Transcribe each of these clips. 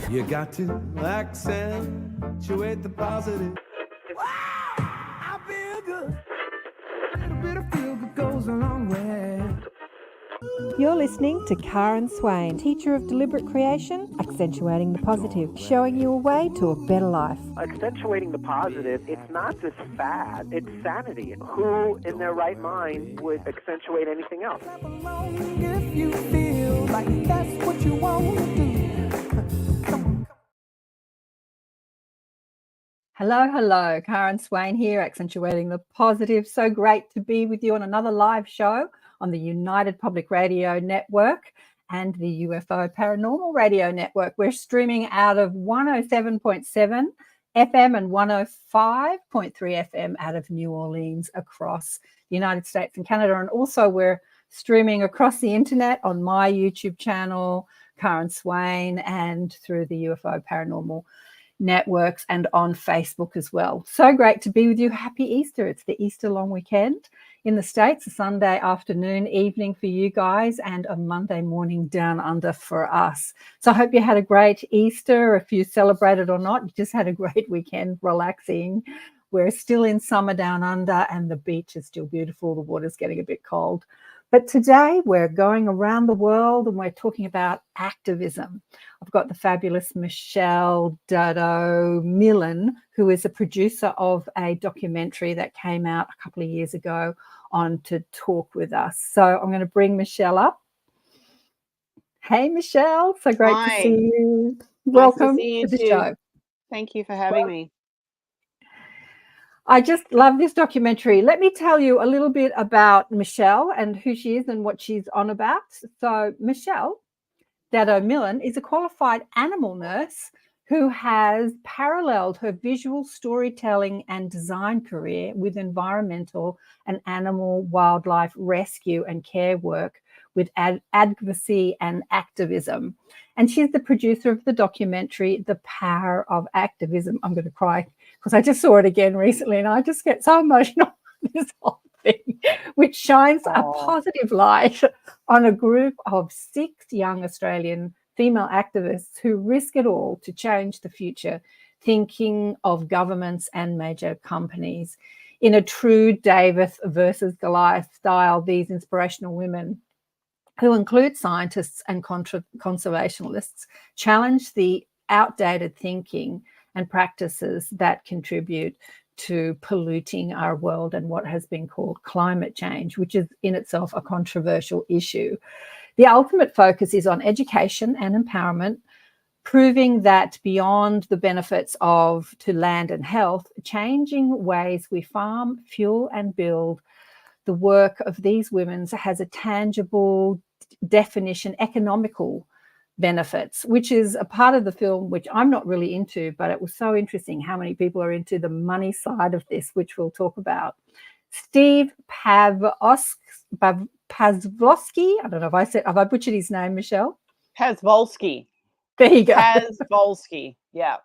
You got to accentuate the positive. Wow, I feel good. A little bit of feel good goes a long way. You're listening to Karen Swain, teacher of deliberate creation, accentuating the positive, showing you a way to a better life. Accentuating the positive, it's not just fad, it's sanity. Who in their right mind would accentuate anything else? If you feel like that's what you want to do. Hello, Karen Swain here, accentuating the positive. So great to be with you on another live show on the United Public Radio Network and the UFO Paranormal Radio Network. We're streaming out of 107.7 FM and 105.3 FM out of New Orleans across the United States and Canada. And also we're streaming across the internet on my YouTube channel, Karen Swain, and through the UFO Paranormal Networks and on Facebook as well. So great to be with you. Happy Easter. It's the Easter long weekend in the States, a Sunday afternoon, evening for you guys, and a Monday morning down under for us. So I hope you had a great Easter. If you celebrated or not, you just had a great weekend relaxing. We're still in summer down under and the beach is still beautiful. The water's getting a bit cold. But today we're going around the world and we're talking about activism. I've got the fabulous Michelle Dado-Millynn, who is a producer of a documentary that came out a couple of years ago, on to talk with us. So I'm going to bring Michelle up. Hey, Michelle. So great to see you. Welcome to the show. Thank you for having me. I just love this documentary. Let me tell you a little bit about Michelle and who she is and what she's on about. So Michelle Dado-Millynn is a qualified animal nurse who has paralleled her visual storytelling and design career with environmental and animal wildlife rescue and care work with advocacy and activism. And she's the producer of the documentary, The Power of Activism. I'm going to cry because I just saw it again recently and I just get so emotional on this whole thing, which shines a positive light on a group of 6 young Australian female activists who risk it all to change the future, thinking of governments and major companies. In a true David versus Goliath style, these inspirational women, who include scientists and conservationists, challenge the outdated thinking and practices that contribute to polluting our world and what has been called climate change, which is in itself a controversial issue. The ultimate focus is on education and empowerment, proving that beyond the benefits to land and health, changing ways we farm, fuel and build, the work of these women has a tangible definition, economical benefits, which is a part of the film which I'm not really into, but it was so interesting how many people are into the money side of this, which we'll talk about. Steve Pavlovsky, I don't know have I butchered his name, Michelle? Pazvolsky. There you go. Pazvolsky, yeah.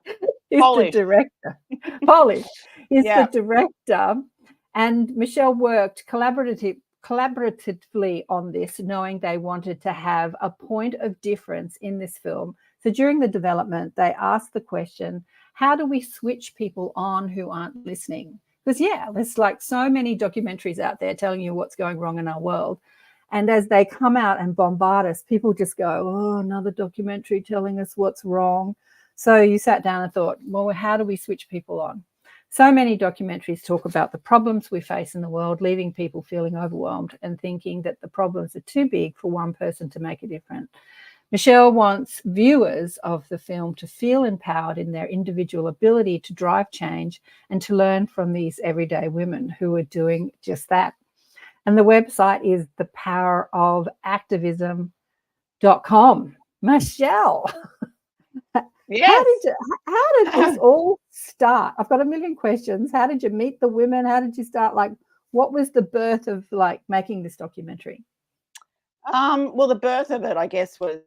He's the director. Polish. He's the director. And Michelle worked collaboratively on this, knowing they wanted to have a point of difference in this film. So during the development, they asked the question, how do we switch people on who aren't listening? Because, there's like so many documentaries out there telling you what's going wrong in our world. And as they come out and bombard us, people just go, oh, another documentary telling us what's wrong. So you sat down and thought, well, how do we switch people on? So many documentaries talk about the problems we face in the world, leaving people feeling overwhelmed and thinking that the problems are too big for one person to make a difference. Michelle wants viewers of the film to feel empowered in their individual ability to drive change and to learn from these everyday women who are doing just that. And the website is thepowerofactivism.com. Michelle. Yes. How did this all start? I've got a million questions. How did you meet the women? How did you start? What was the birth of making this documentary? Well, the birth of it, I guess, was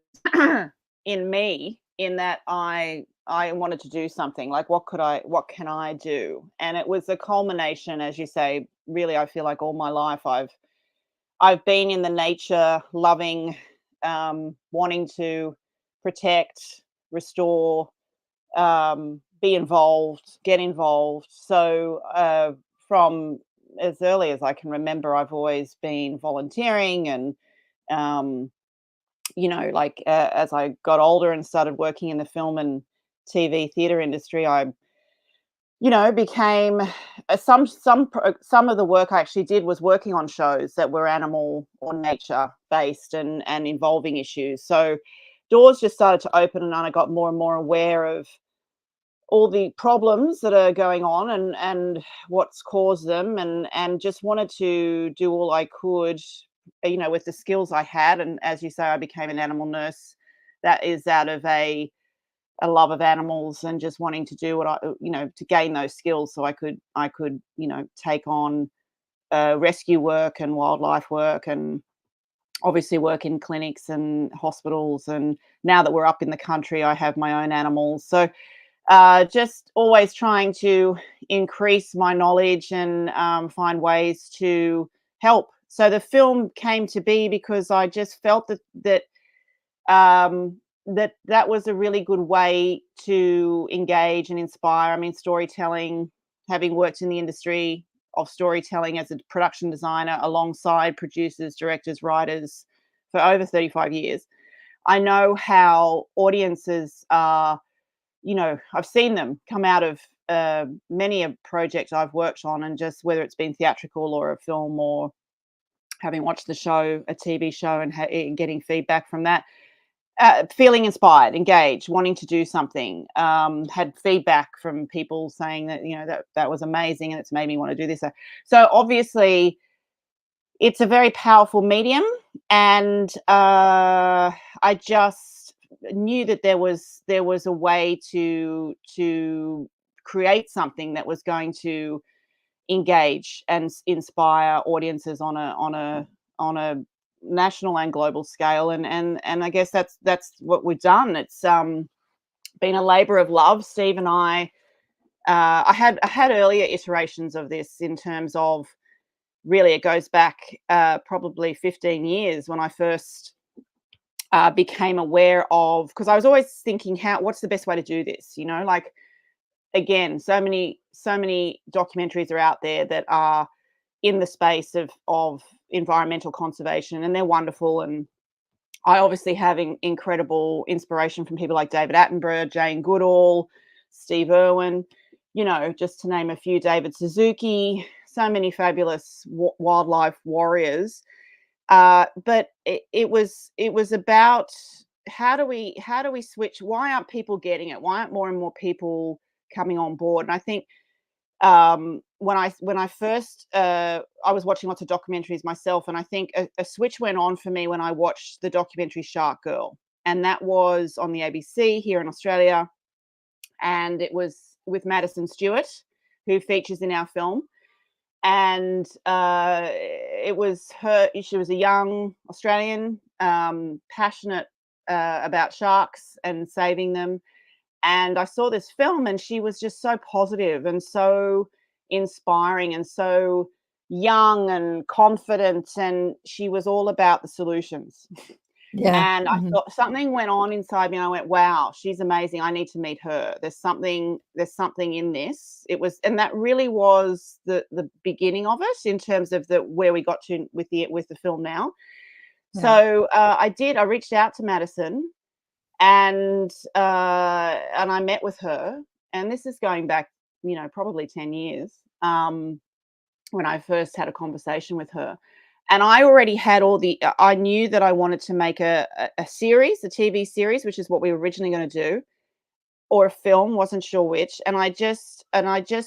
in me, in that I wanted to do something. Like, what can I do? And it was a culmination, as you say. Really, I feel like all my life I've been in the nature loving, wanting to protect, restore, be involved, get involved. So from as early as I can remember, I've always been volunteering, and like as I got older and started working in the film and TV theatre industry, I became some of the work I actually did was working on shows that were animal or nature based and involving issues. So doors just started to open, and I got more and more aware of all the problems that are going on and what's caused them, and just wanted to do all I could, with the skills I had. And as you say, I became an animal nurse. That is out of a love of animals and just wanting to do what to gain those skills so I could take on rescue work and wildlife work, and obviously work in clinics and hospitals. And now that we're up in the country, I have my own animals. So just always trying to increase my knowledge and find ways to help. So the film came to be because I just felt that was a really good way to engage and inspire. I mean, storytelling, having worked in the industry of storytelling as a production designer alongside producers, directors, writers for over 35 years, I know how audiences are, I've seen them come out of many a project I've worked on, and just whether it's been theatrical or a film, or having watched the show, a TV show, and getting feedback from that, feeling inspired, engaged, wanting to do something, had feedback from people saying that, that was amazing and it's made me want to do this. So obviously it's a very powerful medium, and I just knew that there was a way to create something that was going to engage and inspire audiences on a national and global scale, and I guess that's what we've done. It's been a labor of love. Steve and I had earlier iterations of this, in terms of, really it goes back probably 15 years when I first became aware of, because I was always thinking, what's the best way to do this, like, again, so many documentaries are out there that are in the space of environmental conservation, and they're wonderful. And I obviously have incredible inspiration from people like David Attenborough, Jane Goodall, Steve Irwin, just to name a few, David Suzuki, so many fabulous wildlife warriors. But it was about, how do we switch? Why aren't people getting it? Why aren't more and more people coming on board? And I think when I first I was watching lots of documentaries myself, and I think a switch went on for me when I watched the documentary Shark Girl, and that was on the ABC here in Australia, and it was with Madison Stewart, who features in our film. And it was her. She was a young Australian, passionate about sharks and saving them. And I saw this film, and she was just so positive and so inspiring and so young and confident, and she was all about the solutions. Yeah. And I thought something went on inside me. And I went, wow, she's amazing. I need to meet her. There's something in this. It was, and that really was the beginning of it, in terms of where we got to with the film now. Yeah. So I reached out to Madison, and I met with her, and this is going back, probably 10 years, when I first had a conversation with her. And I already had I knew that I wanted to make a series, a TV series, which is what we were originally going to do, or a film, wasn't sure which. And I just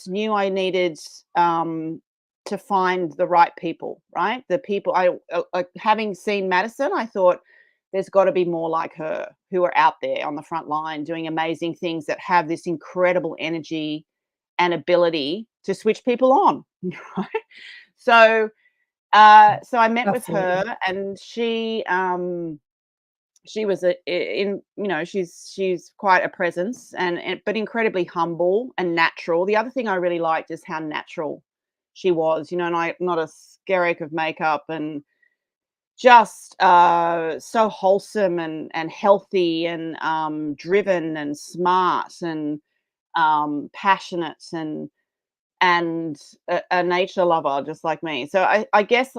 knew I needed to find the right people, right? The people having seen Madison, I thought there's got to be more like her, who are out there on the front line doing amazing things, that have this incredible energy and ability to switch people on. Right? So I met with her, and she was she's quite a presence, but incredibly humble and natural. The other thing I really liked is how natural she was, and not a skerrick of makeup, and just so wholesome and healthy and driven and smart and passionate and a nature lover just like me. So I guess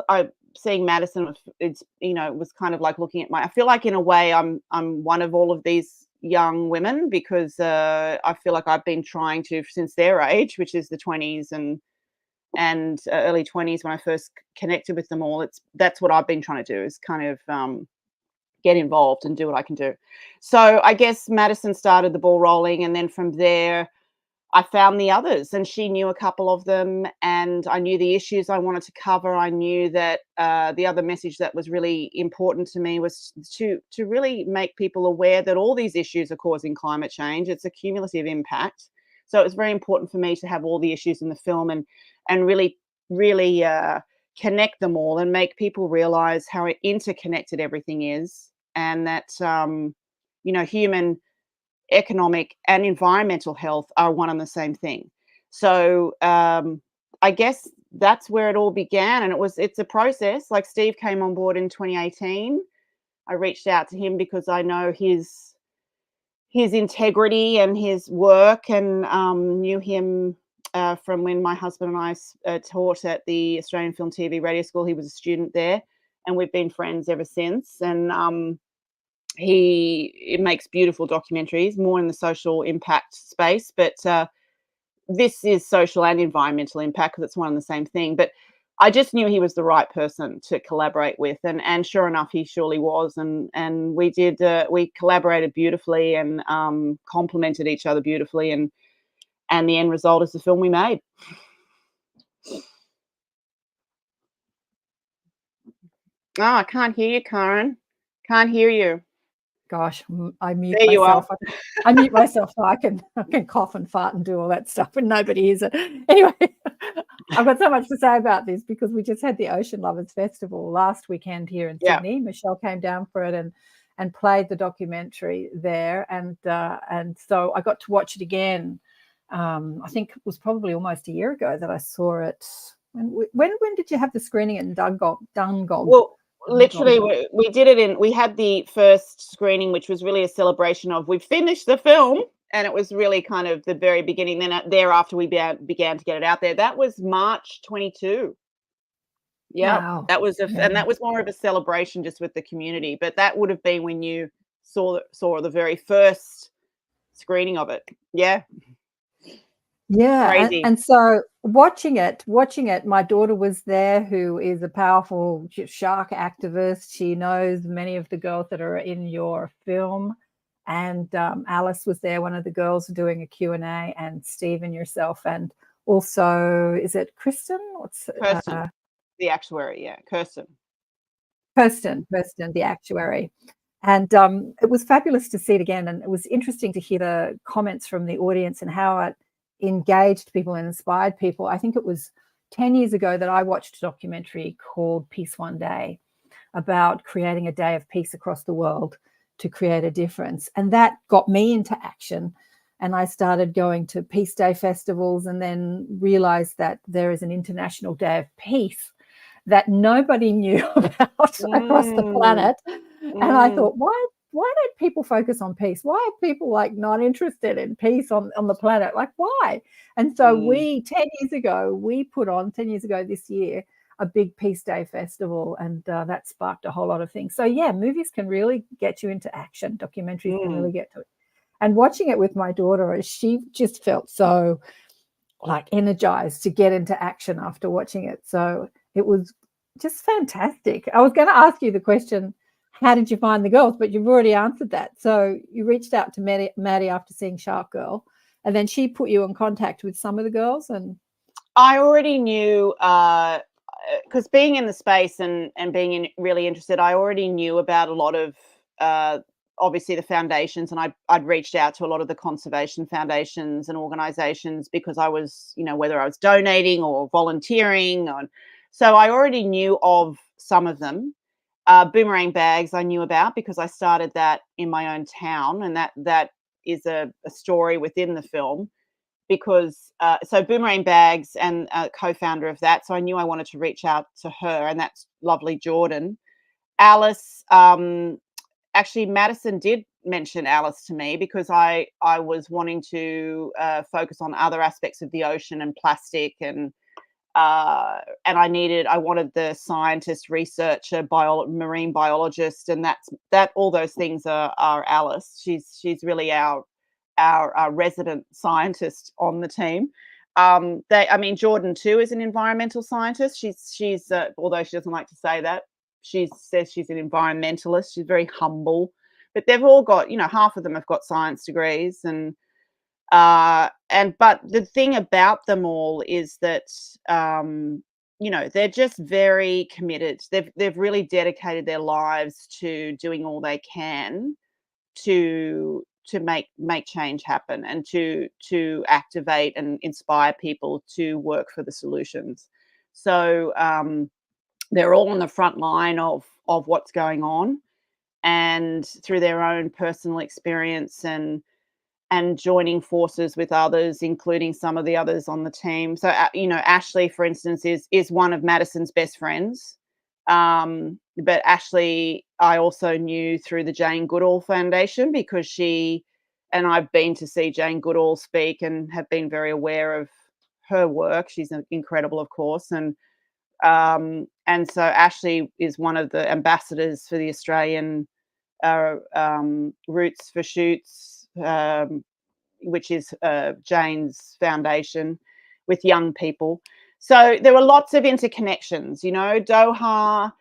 seeing Madison, it's it was kind of like looking at I feel like in a way I'm one of all of these young women because I feel like I've been trying to since their age, which is the 20s and early 20s when I first connected with them all. That's what I've been trying to do is kind of get involved and do what I can do. So I guess Madison started the ball rolling, and then from there I found the others, and she knew a couple of them, and I knew the issues I wanted to cover. I knew that the other message that was really important to me was to really make people aware that all these issues are causing climate change. It's a cumulative impact. So it was very important for me to have all the issues in the film and really connect them all and make people realize how interconnected everything is, and that human, economic and environmental health are one and the same thing. So I guess that's where it all began, and it's a process. Like Steve came on board in 2018. I reached out to him because I know his integrity and his work, and knew him from when my husband and I taught at the Australian Film TV Radio School. He was a student there, and we've been friends ever since. And he makes beautiful documentaries, more in the social impact space, but this is social and environmental impact because it's one and the same thing. But I just knew he was the right person to collaborate with, and sure enough, he surely was. And we collaborated beautifully and complemented each other beautifully, and the end result is the film we made. Oh, I can't hear you, Karen. Can't hear you. Gosh, I mute There you myself. are. I mute myself so I can cough and fart and do all that stuff and nobody hears it. Anyway, I've got so much to say about this because we just had the Ocean Lovers Festival last weekend here in Sydney. Michelle came down for it and played the documentary there, and so I got to watch it again. I think it was probably almost a year ago that I saw it. When did you have the screening in Dungog? Well, literally, we did it we had the first screening, which was really a celebration of we've finished the film, and it was really kind of the very beginning. Then thereafter, we began to get it out there. That was March 22. Yeah, wow. That was and that was more of a celebration just with the community. But that would have been when you saw the very first screening of it. Yeah. Yeah, Crazy. and so watching it, my daughter was there, who is a powerful shark activist. She knows many of the girls that are in your film, and Alice was there, one of the girls doing a Q&A, and Steve and yourself, and also, is it Kristen? Kirsten, the actuary, yeah, Kirsten, the actuary. And it was fabulous to see it again, and it was interesting to hear the comments from the audience and how it engaged people and inspired people. I think it was 10 years ago that I watched a documentary called Peace One Day about creating a day of peace across the world to create a difference. And that got me into action. And I started going to Peace Day festivals, and then realized that there is an International Day of Peace that nobody knew about across the planet. And I thought, why don't people focus on peace? Why are people like not interested in peace on the planet? Like, why? And so 10 years ago this year, a big Peace Day festival, and that sparked a whole lot of things. So yeah, movies can really get you into action. Documentaries can really get to it. And watching it with my daughter, she just felt so like energized to get into action after watching it. So it was just fantastic. I was going to ask you the question, how did you find the girls? But you've already answered that. So you reached out to Maddie after seeing Shark Girl, and then she put you in contact with some of the girls. And I already knew, because being in the space and being really interested, I already knew about a lot of obviously the foundations, and I'd reached out to a lot of the conservation foundations and organizations because I was, whether I was donating or volunteering, so I already knew of some of them. Boomerang Bags I knew about because I started that in my own town, and that is a story within the film. Because so Boomerang Bags and co-founder of that, so I knew I wanted to reach out to her, and that's lovely Jordan. Alice, actually, Madison did mention Alice to me because I was wanting to focus on other aspects of the ocean and plastic, and I wanted the scientist, researcher, marine biologist, and that all those things are Alice. She's really our resident scientist on the team. Jordan too is an environmental scientist. She's although she doesn't like to say that, she says she's an environmentalist. She's very humble, but they've all got, half of them have got science degrees, but the thing about them all is that they're just very committed. They've really dedicated their lives to doing all they can to make change happen, and to activate and inspire people to work for the solutions. So they're all on the front line of what's going on, and through their own personal experience and joining forces with others, including some of the others on the team. So, Ashley, for instance, is one of Madison's best friends. But Ashley, I also knew through the Jane Goodall Foundation, because I've been to see Jane Goodall speak and have been very aware of her work. She's incredible, of course. And so Ashley is one of the ambassadors for the Australian Roots for Shoots, which is Jane's foundation with young people. So there were lots of interconnections. Doha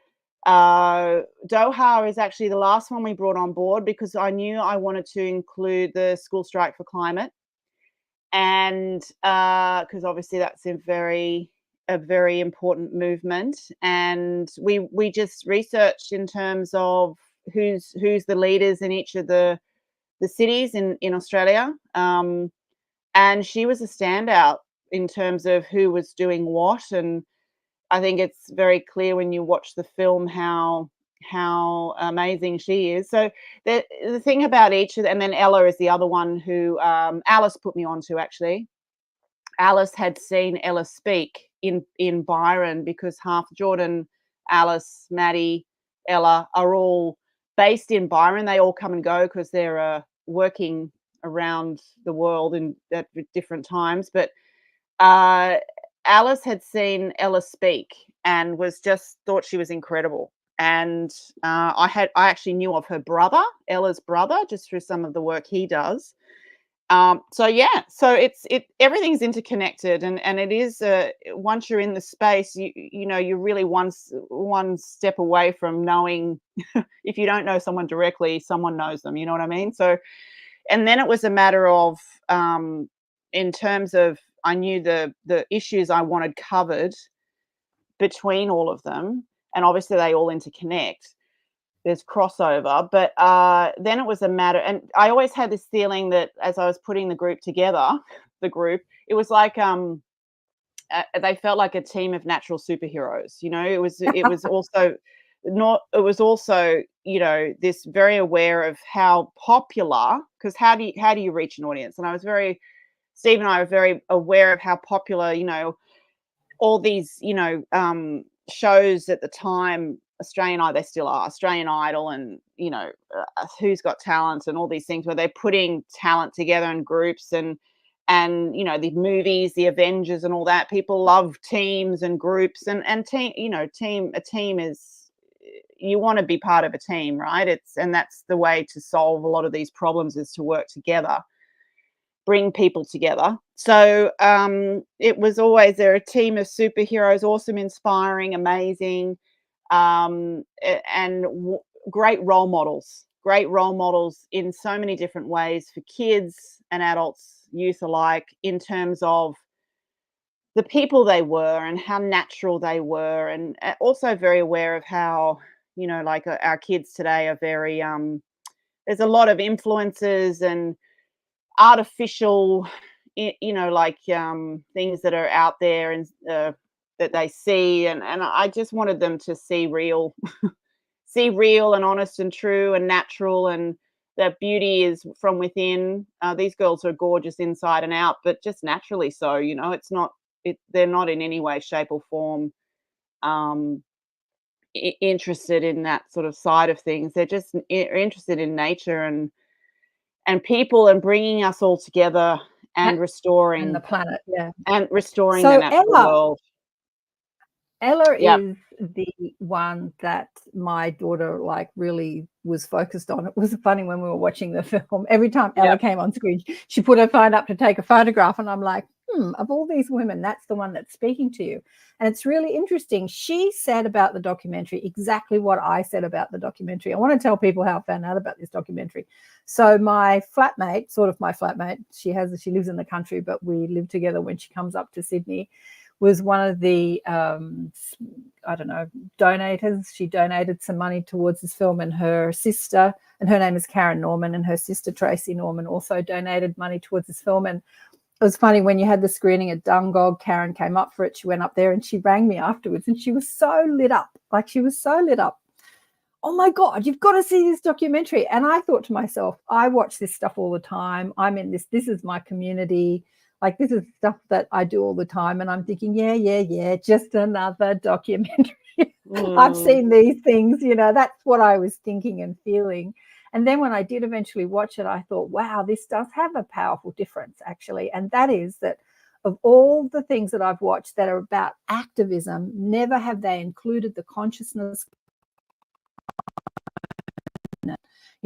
is actually the last one we brought on board, because I knew I wanted to include the School Strike for Climate, and because obviously that's a very important movement. And we just researched in terms of who's the leaders in each of the cities in Australia, and she was a standout in terms of who was doing what. And I think it's very clear when you watch the film how amazing she is. So the thing about each of them, and then Ella is the other one who Alice put me on to, actually. Alice had seen Ella speak in Byron, because half Jordan, Alice, Maddie, Ella are all based in Byron. They all come and go because they're working around the world at different times. But Alice had seen Ella speak and thought she was incredible. And I actually knew of her brother, Ella's brother, just through some of the work he does. So everything's interconnected, and it is once you're in the space, you're really one step away from knowing. If you don't know someone directly, someone knows them. You know what I mean? So, and then it was a matter of, in terms of, I knew the issues I wanted covered between all of them, and obviously they all interconnect. There's crossover, but then it was a matter, and I always had this feeling that as I was putting the group together, it was like they felt like a team of natural superheroes. It was also not. It was also, this very aware of how popular, because how do you reach an audience? And Steve and I were very aware of how popular, all these, shows at the time. They still are Australian Idol, and Who's Got Talent, and all these things where they're putting talent together in groups, and the movies, the Avengers, and all that. People love teams and groups, and team. A team is, you want to be part of a team, right? And that's the way to solve a lot of these problems, is to work together, bring people together. So it was always, they're a team of superheroes, awesome, inspiring, amazing. And great role models in so many different ways for kids and adults, youth alike, in terms of the people they were and how natural they were, and also very aware of how, our kids today are very, there's a lot of influences and artificial, things that are out there, and that they see, and I just wanted them to see real and honest and true and natural, and that beauty is from within. These girls are gorgeous inside and out, but just naturally so. They're not in any way, shape, or form interested in that sort of side of things. They're just interested in nature and people and bringing us all together and And restoring the planet, yeah. the So natural world. Ella Yeah. is the one that my daughter like really was focused on. It was funny when we were watching the film. Every time Yeah. Ella came on screen, she put her phone up to take a photograph, and I'm like, of all these women, that's the one that's speaking to you. And it's really interesting. She said about the documentary exactly what I said about the documentary. I want to tell people how I found out about this documentary. So my flatmate, she lives in the country, but we live together when she comes up to Sydney, was one of the donators. She donated some money towards this film, and her sister, and her name is Karen Norman, and her sister Tracy Norman also donated money towards this film. And it was funny, when you had the screening at Dungog, Karen came up for it. She went up there and she rang me afterwards, and she was so lit up. Oh my God, you've got to see this documentary. And I thought to myself, I watch this stuff all the time. I'm in this is my community. Like, this is stuff that I do all the time. And I'm thinking, yeah, just another documentary. I've seen these things, that's what I was thinking and feeling. And then when I did eventually watch it, I thought, wow, this does have a powerful difference, actually. And that is that of all the things that I've watched that are about activism, never have they included the consciousness,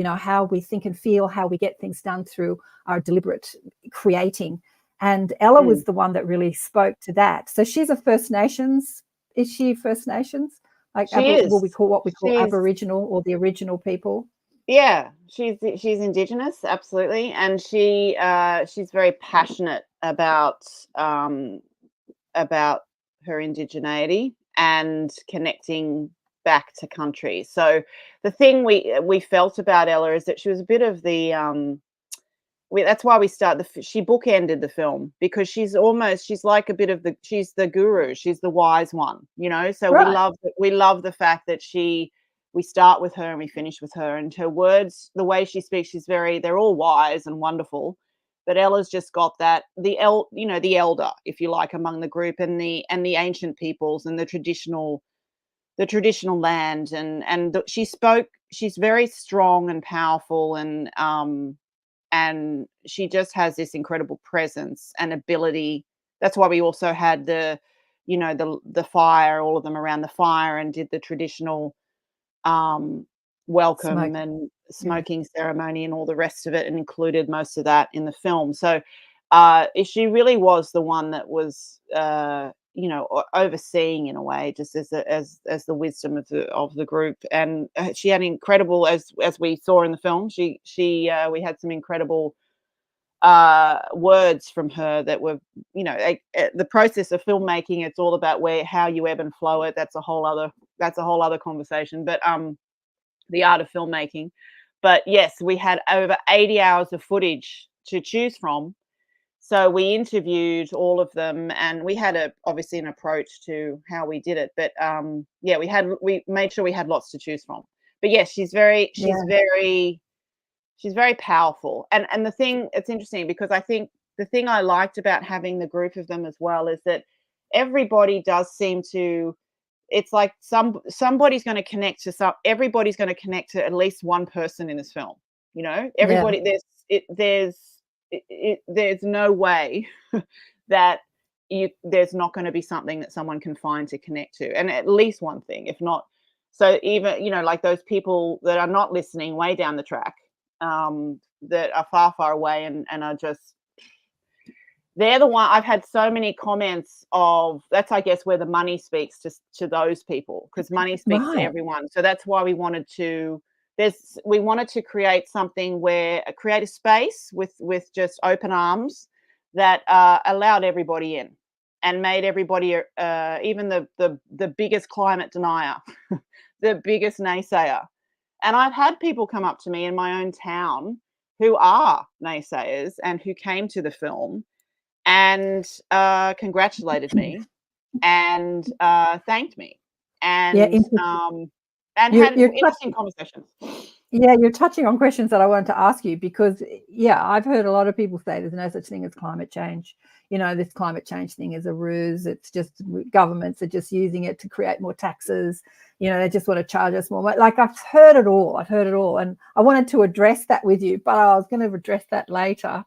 how we think and feel, how we get things done through our deliberate creating. And Ella was the one that really spoke to that. So she's a First Nations. Is she First Nations? Like, what we call Aboriginal, or the original people? Yeah, she's Indigenous, absolutely, and she's very passionate about her indigeneity and connecting back to country. So the thing we felt about Ella is that she was a bit of the that's why we she bookended the film, because she's like a bit of she's the guru, she's the wise one, so right. we love the fact that we start with her and we finish with her, and her words, the way she speaks, they're all wise and wonderful, but Ella's just got that, the elder, if you like, among the group, and the ancient peoples and the traditional land, and she's very strong and powerful, and she just has this incredible presence and ability. That's why we also had the fire, all of them around the fire, and did the traditional welcome and smoking ceremony and all the rest of it, and included most of that in the film. So she really was the one that was overseeing, in a way, just as the wisdom of the group. And she had incredible, as we saw in the film, we had some incredible words from her that were, the process of filmmaking, it's all about how you ebb and flow it. That's a whole other conversation, but the art of filmmaking. But yes, we had over 80 hours of footage to choose from. So we interviewed all of them, and we had obviously an approach to how we did it. But we made sure we had lots to choose from. But yes, she's very powerful. And the thing, it's interesting, because I think the thing I liked about having the group of them as well is that everybody does seem to, it's like somebody's going to connect to everybody's going to connect to at least one person in this film. Everybody, there's no way that there's not going to be something that someone can find to connect to, and at least one thing, if not. So even, like those people that are not listening way down the track, that are far away and are just, they're the one. I've had so many comments of, that's, I guess, where the money speaks to those people, because money speaks to everyone. So that's why we wanted to create something create a space with just open arms that allowed everybody in, and made everybody, even the biggest climate denier, the biggest naysayer. And I've had people come up to me in my own town who are naysayers and who came to the film and congratulated me and thanked me, and had interesting conversations. Yeah, you're touching on questions that I wanted to ask you, because I've heard a lot of people say there's no such thing as climate change. This climate change thing is a ruse. It's just governments are just using it to create more taxes. you know, they just want to charge us more. Like, I've heard it all. And I wanted to address that with you, but I was going to address that later.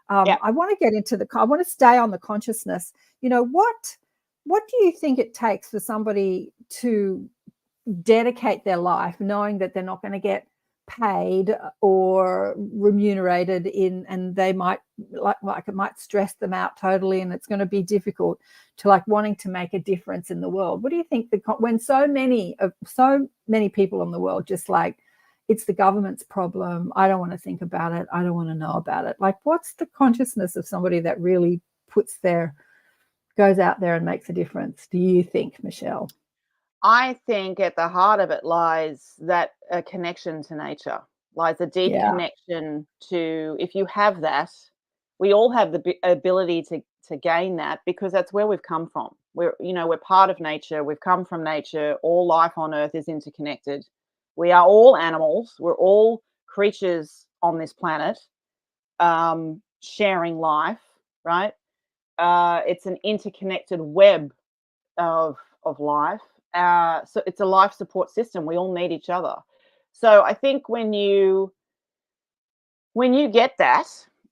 I want to get into I want to stay on the consciousness. You know, what do you think it takes for somebody to dedicate their life knowing that they're not going to get paid or remunerated and they might like it might stress them out totally, and it's going to be difficult, to like wanting to make a difference in the world? What do you think when so many people in the world just like, it's the government's problem, I don't want to think about it, I don't want to know about it? Like, what's the consciousness of somebody that really goes out there and makes a difference, do you think, Michelle? I think at the heart of it lies that a connection to nature, lies a deep connection to, if you have that, we all have the ability to gain that, because that's where we've come from. We're part of nature. We've come from nature. All life on earth is interconnected. We are all animals. We're all creatures on this planet, sharing life, right? It's an interconnected web of life. So it's a life support system. We all need each other. So I think when you get that,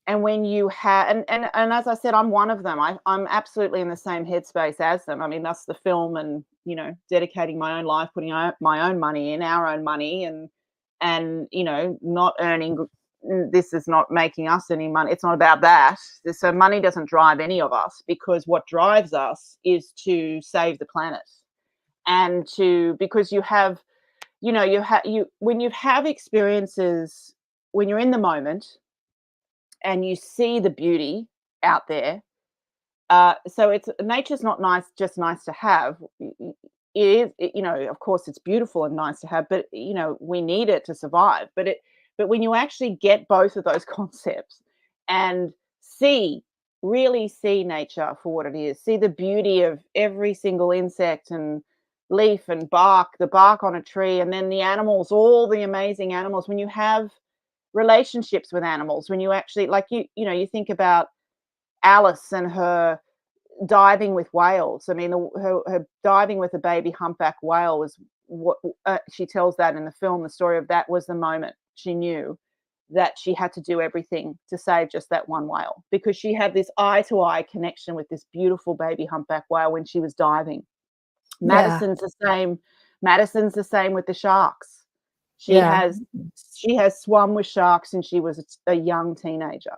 and when you have, and as I said, I'm one of them. I'm absolutely in the same headspace as them. I mean, that's the film, and dedicating my own life, putting my own money in, our own money, and not earning. This is not making us any money. It's not about that. So money doesn't drive any of us, because what drives us is to save the planet, and because when you have experiences, when you're in the moment and you see the beauty out there. So nature's not just nice to have. It is, of course, it's beautiful and nice to have, but we need it to survive. But when you actually get both of those concepts and really see nature for what it is, see the beauty of every single insect and leaf and the bark on a tree, and then the animals, all the amazing animals. When you have relationships with animals, when you actually, like, you think about Alice and her diving with whales. I mean, her diving with a baby humpback whale was what she tells that in the film. The story of that was the moment she knew that she had to do everything to save just that one whale, because she had this eye-to-eye connection with this beautiful baby humpback whale when she was diving. Madison's the same. Madison's the same with the sharks. She has swum with sharks since she was a young teenager.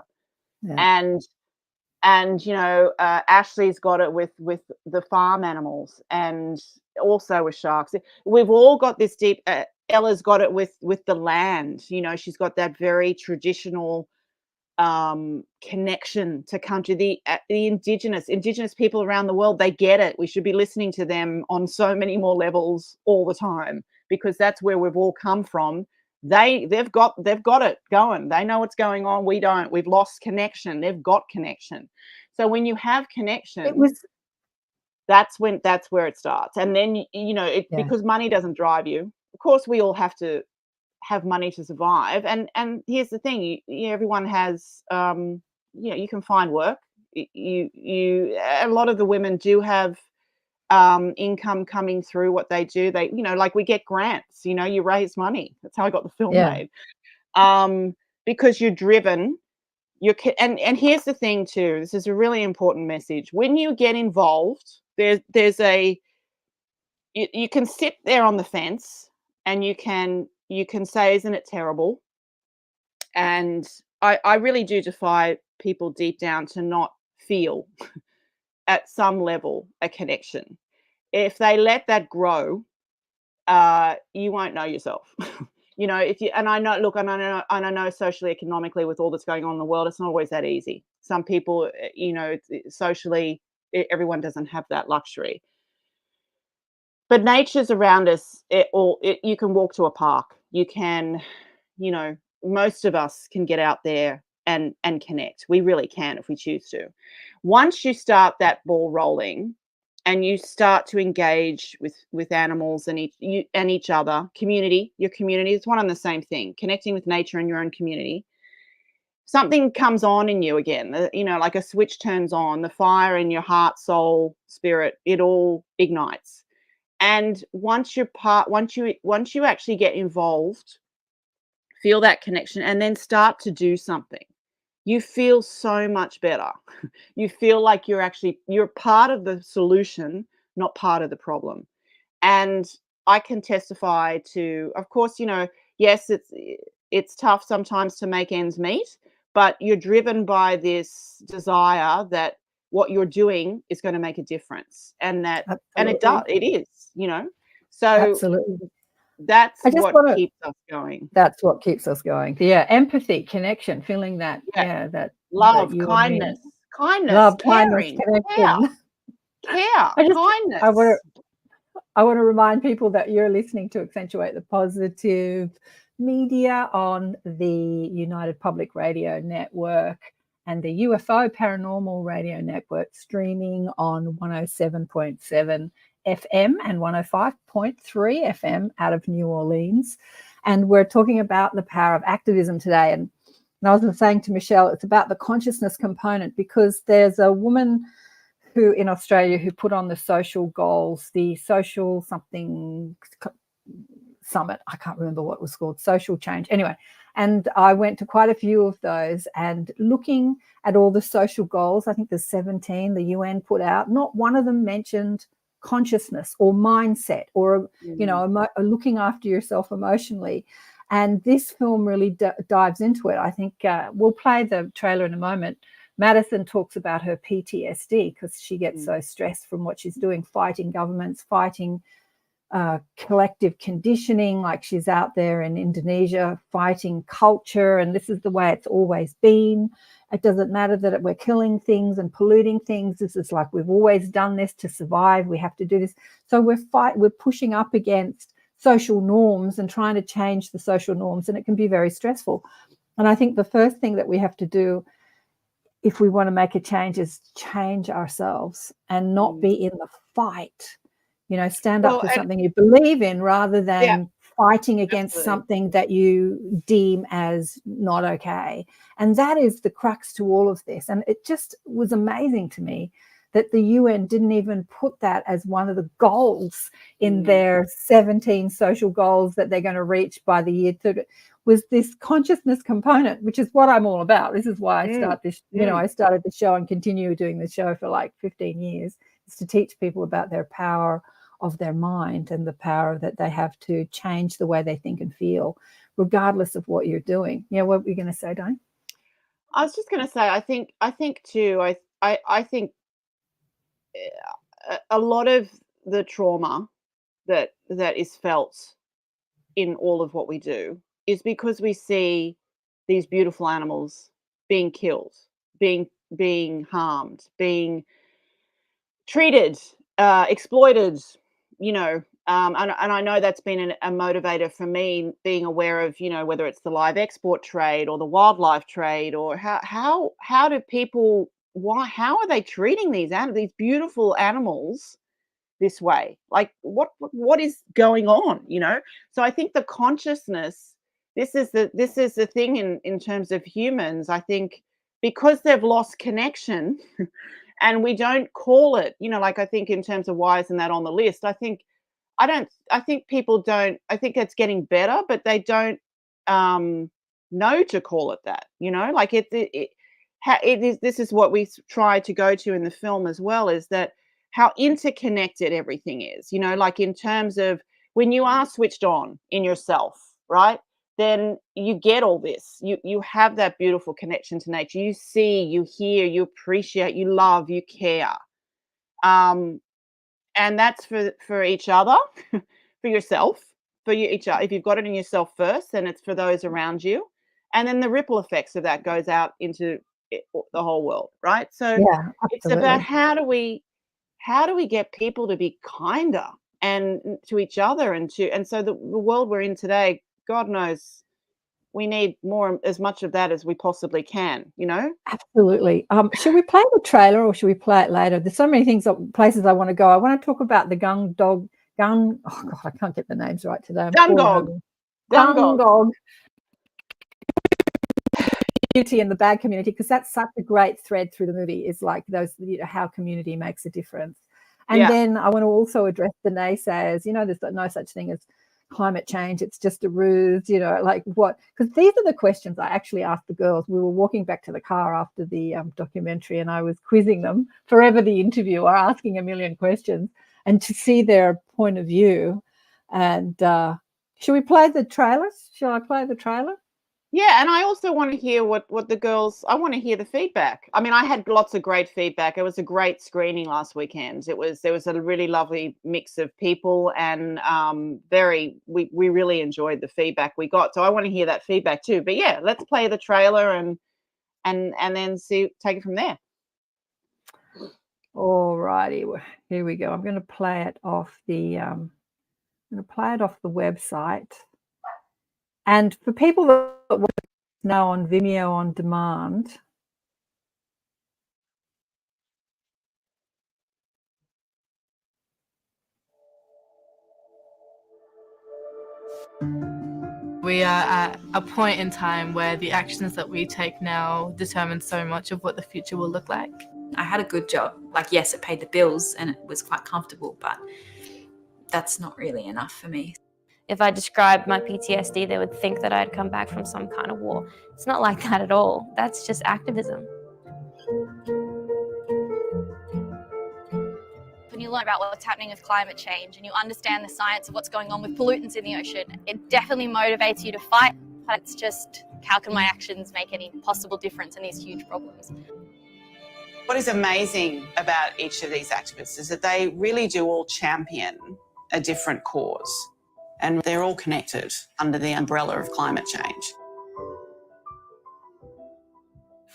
And Ashley's got it with the farm animals, and also with sharks. We've all got this deep. Ella's got it with the land. She's got that very traditional connection to country. The indigenous people around the world, they get it. We should be listening to them on so many more levels all the time, because that's where we've all come from. They've got it going. They know what's going on. We don't. We've lost connection. They've got connection. So when you have connection, that's where it starts. And then because money doesn't drive you. Of course, we all have to have money to survive. And here's the thing: everyone has. You can find work. A lot of the women do have income coming through what they do. They, like, we get grants, you raise money. That's how I got the film made. Because you're driven, and here's the thing too, this is a really important message. When you get involved, you can sit there on the fence, and you can say, isn't it terrible? And I really do defy people deep down to not feel at some level a connection. If they let that grow, you won't know yourself. I know socially, economically, with all that's going on in the world, it's not always that easy. Some people, socially, everyone doesn't have that luxury. But nature's around us. You can walk to a park. You can, most of us can get out there and connect. We really can if we choose to. Once you start that ball rolling, and you start to engage with animals and each other, your community, it's one and the same thing. Connecting with nature and your own community, something comes on in you again. Like a switch turns on. The fire in your heart, soul, spirit, it all ignites. And once you actually get involved, feel that connection, and then start to do something, you feel so much better. You feel like you're part of the solution, not part of the problem. And I can testify to, of course, yes, it's tough sometimes to make ends meet, but you're driven by this desire that what you're doing is going to make a difference, and it is, So Absolutely. that's I just what want to. keeps us going. That's what keeps us going. Yeah, empathy, connection, feeling that. Yeah, Yeah, that love, you and me. kindness, Love, kindness, caring, connection. I just I want kindness. to I want to remind people that you're listening to Accentuate the Positive Media on the United Public Radio Network and the UFO Paranormal Radio Network, streaming on 107.7 FM and 105.3 FM out of New Orleans. And we're talking about the power of activism today. And I was saying to Michelle, it's about the consciousness component, because there's a woman who in Australia who put on the social goals, the social something summit. I can't remember what it was called, social change. Anyway, and I went to quite a few of those, and looking at all the social goals, I think there's 17 the UN put out, not one of them mentioned consciousness or mindset or, looking after yourself emotionally. And this film really dives into it. I think we'll play the trailer in a moment. Madison talks about her PTSD because she gets so stressed from what she's doing, fighting governments, fighting collective conditioning, like she's out there in Indonesia fighting culture, and this is the way it's always been. It doesn't matter that we're killing things and polluting things. This is like we've always done this to survive. We have to do this. So we're pushing up against social norms and trying to change the social norms, and it can be very stressful. And I think the first thing that we have to do if we want to make a change is change ourselves and not be in the fight. Stand up for something you believe in rather than fighting against something that you deem as not okay. And that is the crux to all of this. And it just was amazing to me that the UN didn't even put that as one of the goals in their 17 social goals that they're going to reach by the year 30. Was this consciousness component, which is what I'm all about. This is why I started the show and continue doing the show for like 15 years, is to teach people about their power of their mind and the power that they have to change the way they think and feel, regardless of what you're doing. Yeah, what were you going to say, Diane? I was just going to say, I think too, I think a lot of the trauma that is felt in all of what we do is because we see these beautiful animals being killed, being harmed, being treated, exploited, and I know that's been a motivator for me, being aware of, whether it's the live export trade or the wildlife trade, or how do people, how are they treating these beautiful animals this way? Like what is going on, So I think the consciousness, this is the thing in terms of humans. I think because they've lost connection and we don't call it, like I think in terms of why isn't that on the list, I think people don't, I think it's getting better, but they don't know to call it that, like it is. This is what we try to go to in the film as well, is that how interconnected everything is, like in terms of when you are switched on in yourself, right? Then you get all this. You have that beautiful connection to nature. You see, you hear, you appreciate, you love, you care. And that's for each other, for yourself, for you each other. If you've got it in yourself first, then it's for those around you. And then the ripple effects of that goes out into the whole world, right? So it's about how do we get people to be kinder and to each other, and so the world we're in today, God knows, we need more, as much of that as we possibly can, Absolutely. Should we play the trailer or should we play it later? There's so many places I want to go. I want to talk about the gung dog. Oh God, I can't get the names right today. Gung dog community and the bad community, because that's such a great thread through the movie, is like those, how community makes a difference. And Yeah. then I want to also address the naysayers. You know, there's no such thing as climate change. It's just a ruse, you know, like what? Because these are the questions I actually asked the girls. We were walking back to the car after the documentary, and I was quizzing them, forever the interviewer, asking a million questions, and to see their point of view. And should we play the trailer? Shall I play the trailer? Yeah, and I also want to hear what the girls, I want to hear the feedback. I mean, I had lots of great feedback. It was a great screening last weekend. There was a really lovely mix of people, and we really enjoyed the feedback we got. So I want to hear that feedback too. But yeah, let's play the trailer and then take it from there. All righty, here we go. I'm going to play it off the website. And for people that want to know, on Vimeo on demand, we are at a point in time where the actions that we take now determine so much of what the future will look like. I had a good job. Like, yes, it paid the bills and it was quite comfortable, but that's not really enough for me. If I described my PTSD, they would think that I'd come back from some kind of war. It's not like that at all. That's just activism. When you learn about what's happening with climate change and you understand the science of what's going on with pollutants in the ocean, it definitely motivates you to fight. But it's just, how can my actions make any possible difference in these huge problems? What is amazing about each of these activists is that they really do all champion a different cause, and they're all connected under the umbrella of climate change.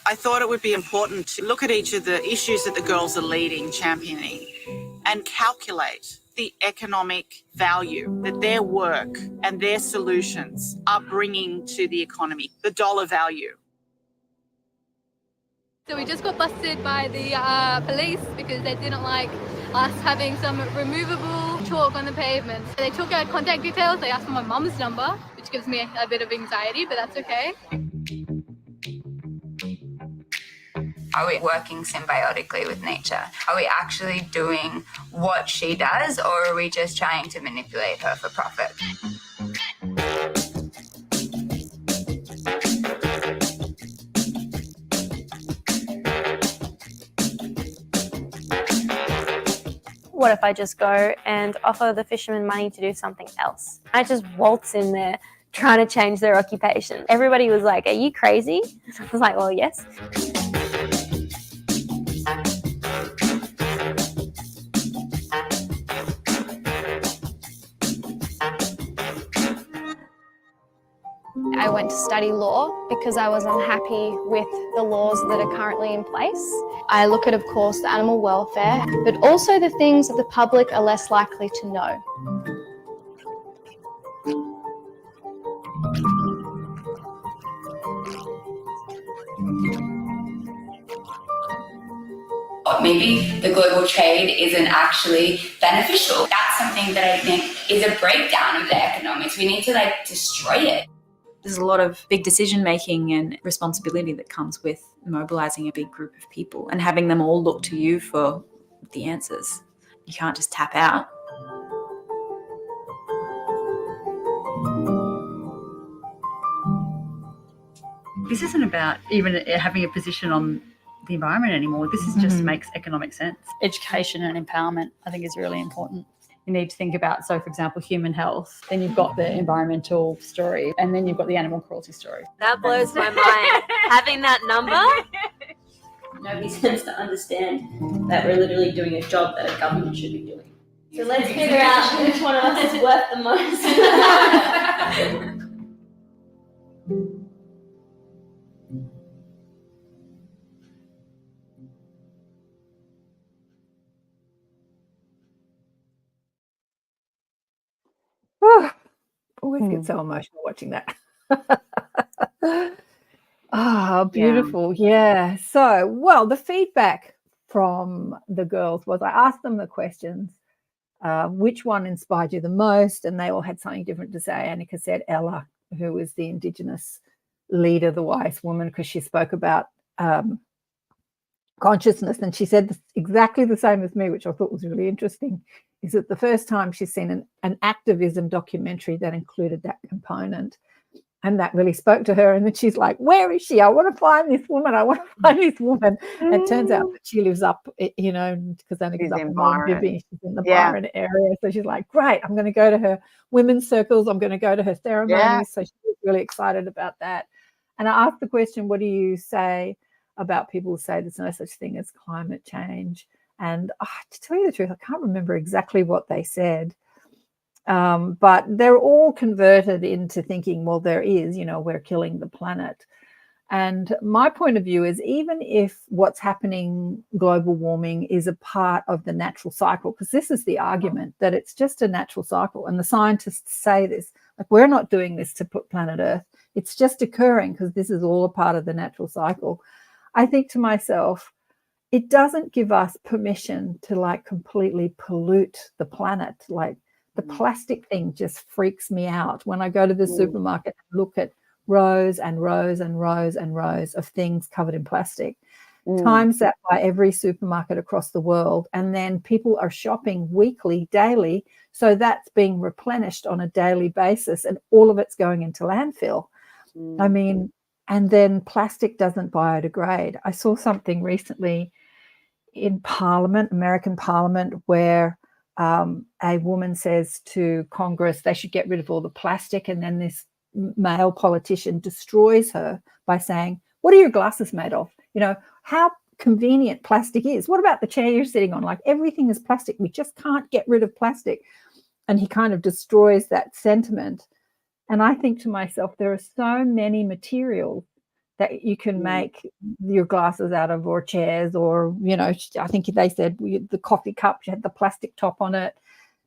I thought it would be important to look at each of the issues that the girls are leading, championing, and calculate the economic value that their work and their solutions are bringing to the economy, the dollar value. So we just got busted by the police because they didn't like us having some removable chalk on the pavement. So they took our contact details, they asked for my mum's number, which gives me a bit of anxiety, but that's okay. Are we working symbiotically with nature? Are we actually doing what she does, or are we just trying to manipulate her for profit? What if I just go and offer the fishermen money to do something else? I just waltz in there trying to change their occupation. Everybody was like, "Are you crazy?" I was like, "Well, yes." I went to study law because I was unhappy with the laws that are currently in place. I look at, of course, the animal welfare, but also the things that the public are less likely to know. Maybe the global trade isn't actually beneficial. That's something that I think is a breakdown of the economics. We need to destroy it. There's a lot of big decision-making and responsibility that comes with mobilising a big group of people and having them all look to you for the answers. You can't just tap out. This isn't about even having a position on the environment anymore. This is just makes economic sense. Education and empowerment, I think, is really important. You need to think about, so for example, human health, then you've got the environmental story, and then you've got the animal cruelty story. That blows my mind. Having that number, nobody seems to understand that we're literally doing a job that a government should be doing. So let's figure out which one of us is worth the most. Always get so emotional watching that. Beautiful. Yeah. So, well, the feedback from the girls was, I asked them the questions, which one inspired you the most? And they all had something different to say. Annika said Ella, who was the Indigenous leader, the wise woman, because she spoke about consciousness. And she said exactly the same as me, which I thought was really interesting, is that the first time she's seen an activism documentary that included that component. And that really spoke to her. And then she's like, where is she? I want to find this woman. I want to find this woman. And it turns out that she lives up, you know, because Annika's up in Byron. She's in the Byron area. So she's like, great, I'm going to go to her women's circles. I'm going to go to her ceremonies. Yeah. So she was really excited about that. And I asked the question, what do you say about people who say there's no such thing as climate change? And to tell you the truth, I can't remember exactly what they said. But they're all converted into thinking, well, there is, you know, we're killing the planet. And my point of view is, even if what's happening, global warming, is a part of the natural cycle, because this is the argument, that it's just a natural cycle. And the scientists say this, like, we're not doing this to put planet Earth. It's just occurring because this is all a part of the natural cycle. I think to myself, it doesn't give us permission to like completely pollute the planet. Like, the plastic thing just freaks me out. When I go to the supermarket and look at rows and rows and rows and rows of things covered in plastic, times that by every supermarket across the world, and then people are shopping weekly, daily, so that's being replenished on a daily basis, and all of it's going into landfill. I mean, and then plastic doesn't biodegrade. I saw something recently in Parliament, American Parliament, where a woman says to Congress they should get rid of all the plastic, and then this male politician destroys her by saying, what are your glasses made of? You know, how convenient plastic is. What about the chair you're sitting on? Like, everything is plastic. We just can't get rid of plastic. And he kind of destroys that sentiment. And I think to myself, there are so many materials that you can make your glasses out of, or chairs, or, you know, I think they said the coffee cup had the plastic top on it.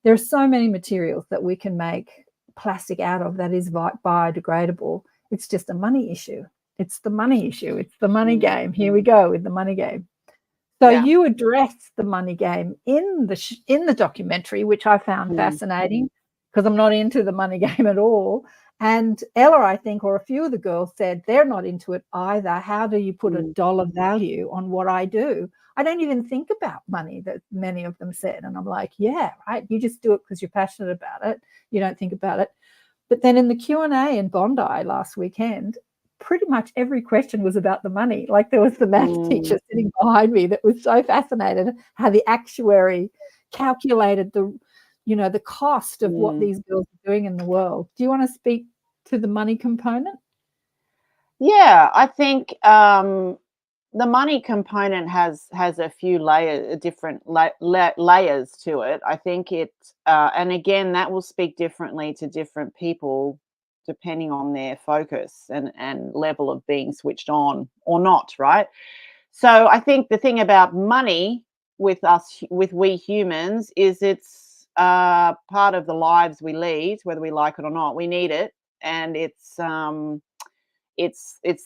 There are so many materials that we can make plastic out of that is biodegradable. It's just a money issue. It's the money issue. It's the money game. Here we go with the money game. So you address the money game in the documentary, which I found fascinating, because I'm not into the money game at all. And Ella, I think, or a few of the girls said they're not into it either. How do you put a dollar value on what I do? I don't even think about money, that many of them said. And I'm like, yeah, right. You just do it because you're passionate about it. You don't think about it. But then in the Q&A in Bondi last weekend, pretty much every question was about the money. Like, there was the math teacher sitting behind me that was so fascinated how the actuary calculated the cost of what these girls are doing in the world. Do you want to speak to the money component? Yeah, I think the money component has a few different layers to it. I think it, and again, that will speak differently to different people depending on their focus and level of being switched on or not, right? So I think the thing about money with we humans is it's part of the lives we lead, whether we like it or not. We need it, and it's the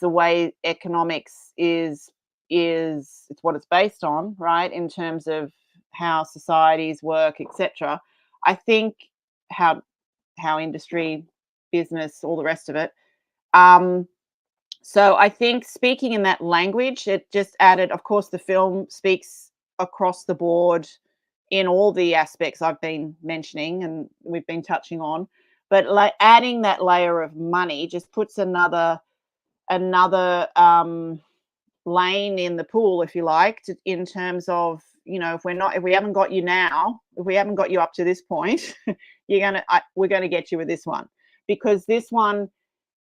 way economics is it's what it's based on, right? In terms of how societies work, etc. I think how industry, business, all the rest of it. So I think speaking in that language, it just added, of course, the film speaks across the board in all the aspects I've been mentioning and we've been touching on, but like adding that layer of money just puts another lane in the pool, if you like, in terms of, you know, if we haven't got you now, if we haven't got you up to this point, we're gonna get you with this one, because this one,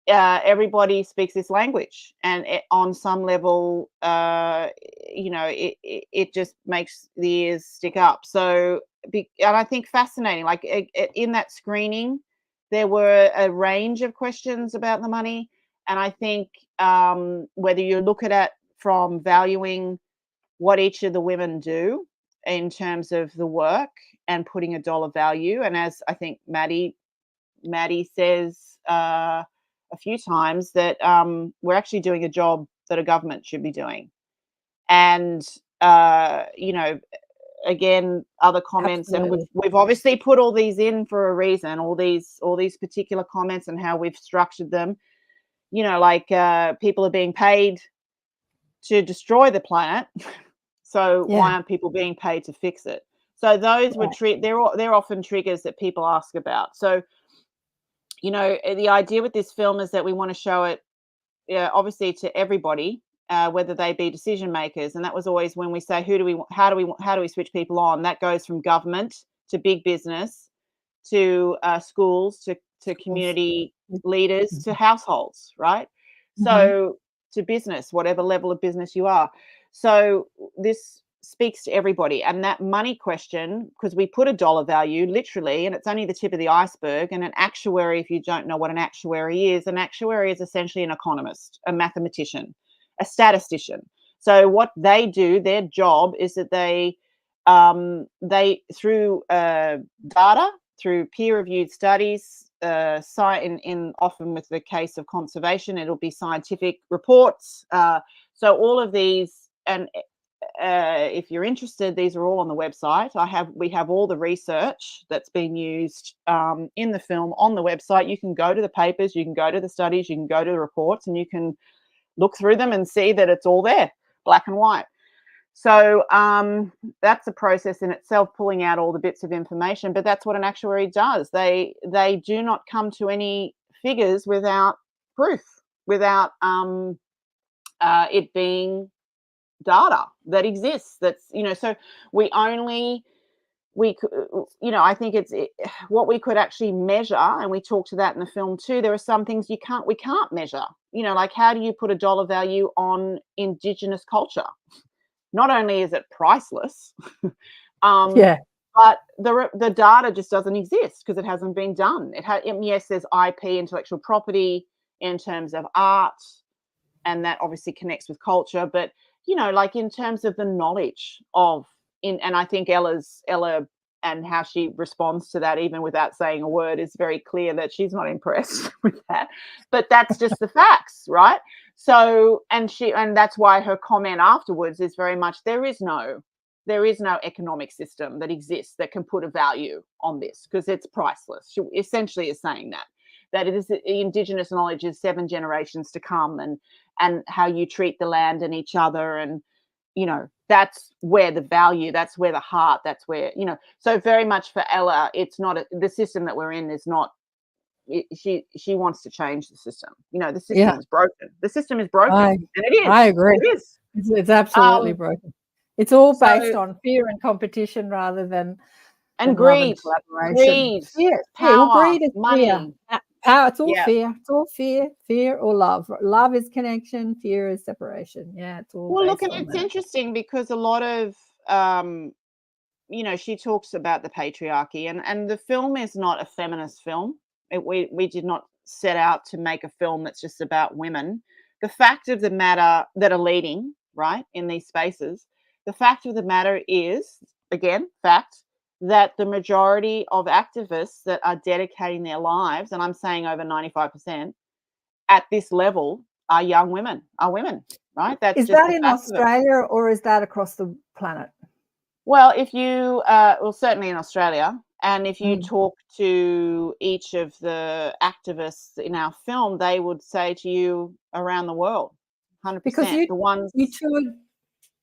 everybody speaks this language, and on some level, you know, it just makes the ears stick up. So, and I think fascinating, like in that screening, there were a range of questions about the money, and I think whether you look at it from valuing what each of the women do in terms of the work and putting a dollar value, and as I think Maddie says a few times, that we're actually doing a job that a government should be doing. And you know, again, other comments, Absolutely. And we've obviously put all these in for a reason, all these particular comments and how we've structured them. You know, like people are being paid to destroy the planet, So Yeah. why aren't people being paid to fix it? So those would they're often triggers that people ask about. So, you know, the idea with this film is that we want to show it, obviously, to everybody, whether they be decision makers. And that was always when we say, how do we switch people on? That goes from government to big business to schools to community leaders to households, right? So to business, whatever level of business you are. So this speaks to everybody. And that money question, because we put a dollar value literally, and it's only the tip of the iceberg. And an actuary, if you don't know what an actuary is essentially an economist, a mathematician, a statistician. So what they do, their job is that they through data, through peer-reviewed studies, often with the case of conservation, it'll be scientific reports. So all of these, and if you're interested, these are all on the website. We have all the research that's been used in the film on the website. You can go to the papers, you can go to the studies, you can go to the reports, and you can look through them and see that it's all there, black and white. So that's a process in itself, pulling out all the bits of information. But that's what an actuary does. They do not come to any figures without proof, without it being data that exists. That's, you know, so I think it's what we could actually measure, and we talk to that in the film too. There are some things we can't measure. You know, like how do you put a dollar value on Indigenous culture? Not only is it priceless, but the data just doesn't exist because it hasn't been done. Yes, there's IP, intellectual property, in terms of art, and that obviously connects with culture. But, you know, like in terms of the knowledge and I think Ella and how she responds to that, even without saying a word, is very clear that she's not impressed with that. But that's just the facts, right? So, and that's why her comment afterwards is very much, there is no economic system that exists that can put a value on this because it's priceless. She essentially is saying that it is Indigenous knowledge is 7 generations to come, and how you treat the land and each other, and, you know, that's where the value, that's where the heart, that's where, you know. So very much for Ella, it's not the system that we're in is not. She wants to change the system. You know, the system is broken. The system is broken, and it is. I agree. It is. It's absolutely broken. It's all based on fear and competition rather than greed, collaboration. Fear, power, greed is money. Fear. Power. It's all fear. It's all fear or love. Love is connection. Fear is separation. Yeah, it's all. Well, look, and it's interesting because a lot of you know, she talks about the patriarchy, and the film is not a feminist film. We did not set out to make a film that's just about women. The fact of the matter that are leading, right, in these spaces, the fact of the matter is, again, fact, that the majority of activists that are dedicating their lives, and I'm saying over 95%, at this level are young women, right? That's is just that in Australia or is that across the planet? Well, if you, certainly in Australia, and if you talk to each of the activists in our film, they would say to you around the world, 100%. Because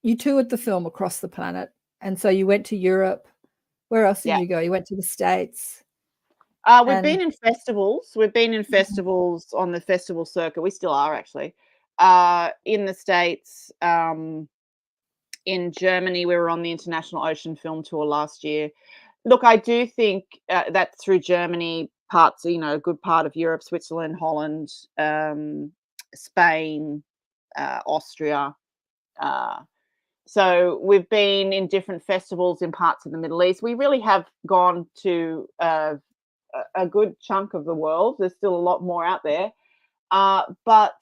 you toured the film across the planet, and so you went to Europe. Where else did you go? You went to the States. We've been in festivals. We've been in festivals on the festival circuit. We still are, actually. In the States, in Germany, we were on the International Ocean Film Tour last year. Look, I do think that through Germany, parts, you know, a good part of Europe, Switzerland, Holland, Spain, Austria. So we've been in different festivals in parts of the Middle East. We really have gone to a good chunk of the world. There's still a lot more out there. But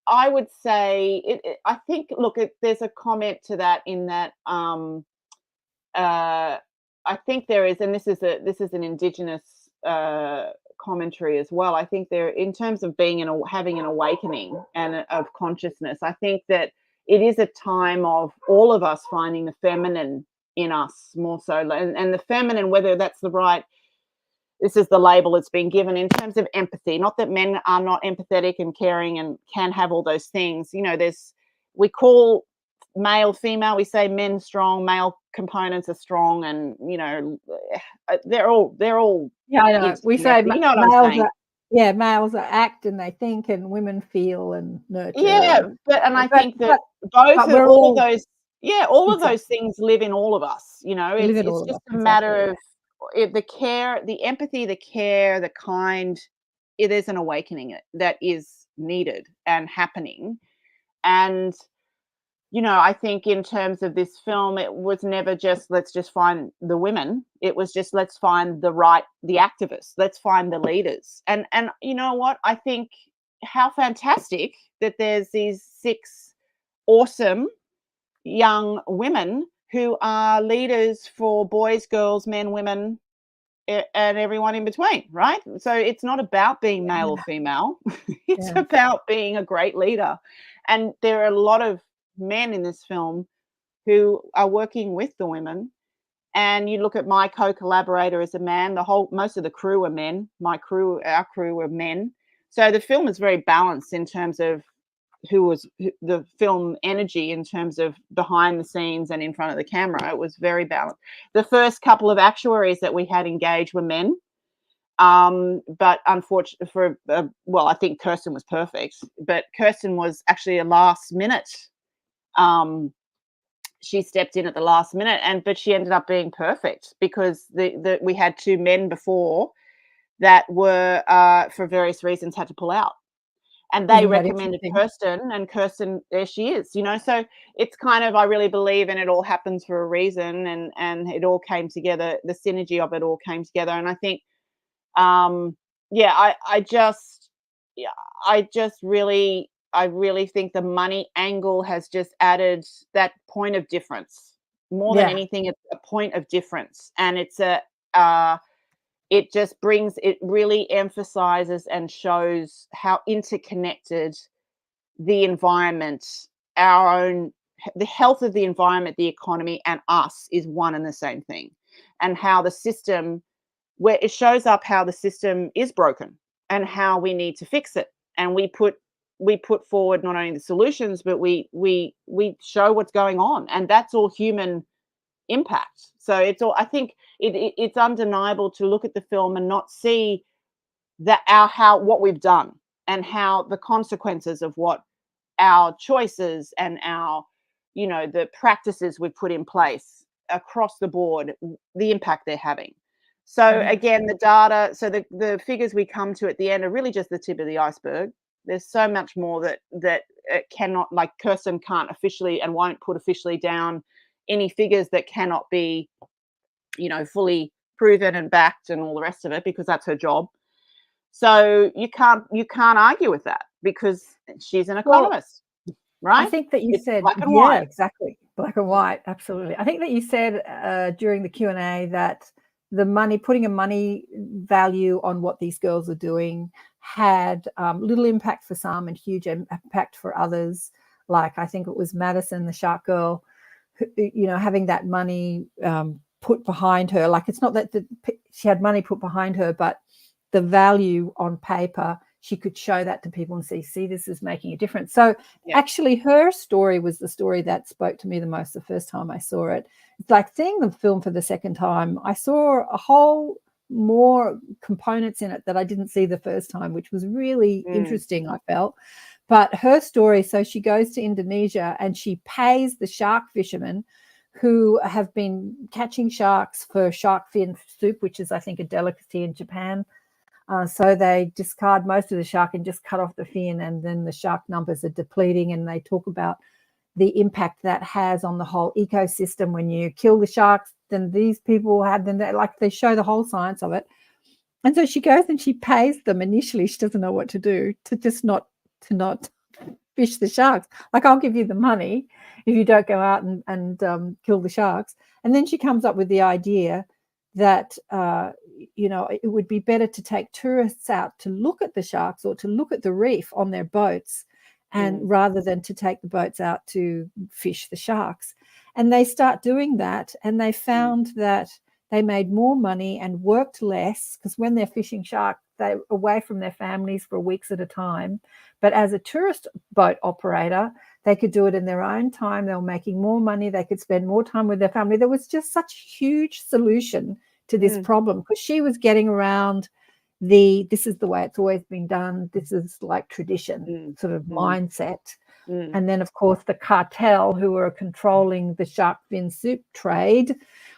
I would say, I think, look, there's a comment to that in that I think there is, and this is an Indigenous commentary as well. I think there, in terms of having an awakening and of consciousness, I think that it is a time of all of us finding the feminine in us more so, and the feminine, whether that's the right. This is the label that's been given in terms of empathy. Not that men are not empathetic and caring and can have all those things. You know, we call male, female, we say men strong, male components are strong, and they're all Yeah, I know. We say interconnected. You know what I'm males saying? males are act and they think, and women feel and nurture. Yeah, I think that but both we're of all all of those, all of exactly. those things live in all of us. Live in all It's of just us, a matter exactly. of the care, the empathy, the care, the kind. There's an awakening that is needed and happening. And I think in terms of this film, it was never just let's just find the women. It was just let's find the activists. Let's find the leaders. And you know what? I think how fantastic that there's these 6 awesome young women who are leaders for boys, girls, men, women, and everyone in between, right? So it's not about being male or female. It's about being a great leader. And there are a lot of men in this film who are working with the women. And you look at my co-collaborator as a man. Most of the crew are men. Our crew were men. So the film is very balanced in terms of the film energy, in terms of behind the scenes and in front of the camera. It was very balanced. The first couple of actuaries that we had engaged were men. But unfortunately I think Kirsten was perfect, but Kirsten was actually a last minute. She stepped in at the last minute, but she ended up being perfect because we had 2 men before that were for various reasons had to pull out, and they recommended Kirsten, and Kirsten, there she is. So it's kind of, I really believe, and it all happens for a reason, and it all came together. The synergy of it all came together, and I think, I really think the money angle has just added that point of difference. More than anything, it's a point of difference, and it really emphasizes and shows how interconnected the environment, the health of the environment, the economy, and us is one and the same thing, and how the system, where it shows up how the system is broken and how we need to fix it. And we put forward not only the solutions, but we show what's going on, and that's all human impact. So I think it's undeniable to look at the film and not see that what we've done, and how the consequences of what our choices and our the practices we've put in place across the board, the impact they're having. So again, the data, so the figures we come to at the end are really just the tip of the iceberg. There's so much more that it cannot, like Kirsten can't officially and won't put officially down any figures that cannot be, fully proven and backed and all the rest of it, because that's her job. So you can't argue with that because she's an economist, right? I think that you said, black and white. Exactly, black and white, absolutely. I think that you said during the Q&A that putting a money value on what these girls are doing had little impact for some and huge impact for others. Like, I think it was Madison, the shark girl, who, having that money put behind her. Like, it's not that she had money put behind her, but the value on paper, she could show that to people and see this is making a difference. So actually her story was the story that spoke to me the most the first time I saw it. It's like seeing the film for the second time, I saw a whole more components in it that I didn't see the first time, which was really interesting, I felt. But her story, so she goes to Indonesia and she pays the shark fishermen who have been catching sharks for shark fin soup, which is, I think, a delicacy in Japan. So they discard most of the shark and just cut off the fin, and then the shark numbers are depleting, and they talk about the impact that has on the whole ecosystem. When you kill the sharks, then these people they show the whole science of it. And so she goes and she pays them. Initially, she doesn't know what to do, to not fish the sharks. Like, I'll give you the money if you don't go out and kill the sharks. And then she comes up with the idea that it would be better to take tourists out to look at the sharks or to look at the reef on their boats, and rather than to take the boats out to fish the sharks. And they start doing that, and they found that they made more money and worked less, because when they're fishing shark, They're away from their families for weeks at a time. But as a tourist boat operator, they could do it in their own time. They were making more money. They could spend more time with their family. There was just such a huge solution to this problem, because she was getting around this is the way it's always been done. This is like tradition sort of mindset. And then, of course, the cartel who were controlling the shark fin soup trade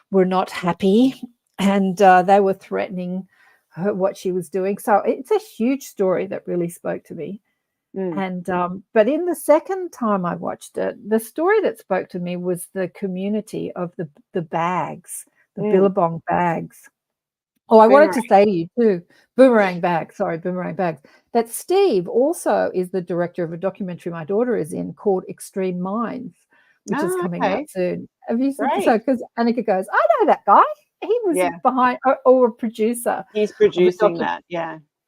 were not happy, and they were threatening her, what she was doing. So it's a huge story that really spoke to me. And but in the second time I watched it, the story that spoke to me was the community of the bags, the billabong bags. Oh, I wanted to say to you too, boomerang bags, that Steve also is the director of a documentary my daughter is in called Extreme Minds, which is coming out soon. Have you seen? So because Annika goes, I know that guy. He was behind, or a producer. He's producing that,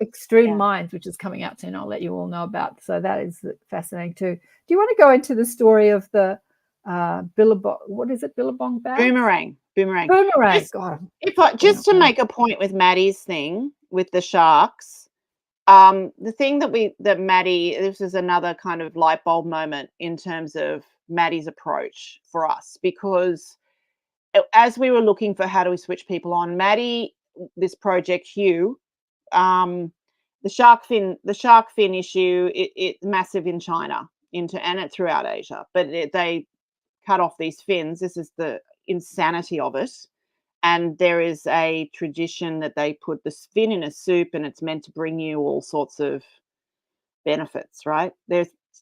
Extreme Minds, which is coming out soon. I'll let you all know about. So that is fascinating too. Do you want to go into the story of the billabong? What is it? Billabong bag? Boomerang. Just to make a point with Maddie's thing with the sharks. The thing that Maddie, this is another kind of light bulb moment in terms of Maddie's approach for us, because as we were looking for how do we switch people on, Maddie, this project Hugh, the shark fin issue, it's massive in China and it throughout Asia, but they cut off these fins. This is the insanity of it. And there is a tradition that they put the fin in a soup, and it's meant to bring you all sorts of benefits, right?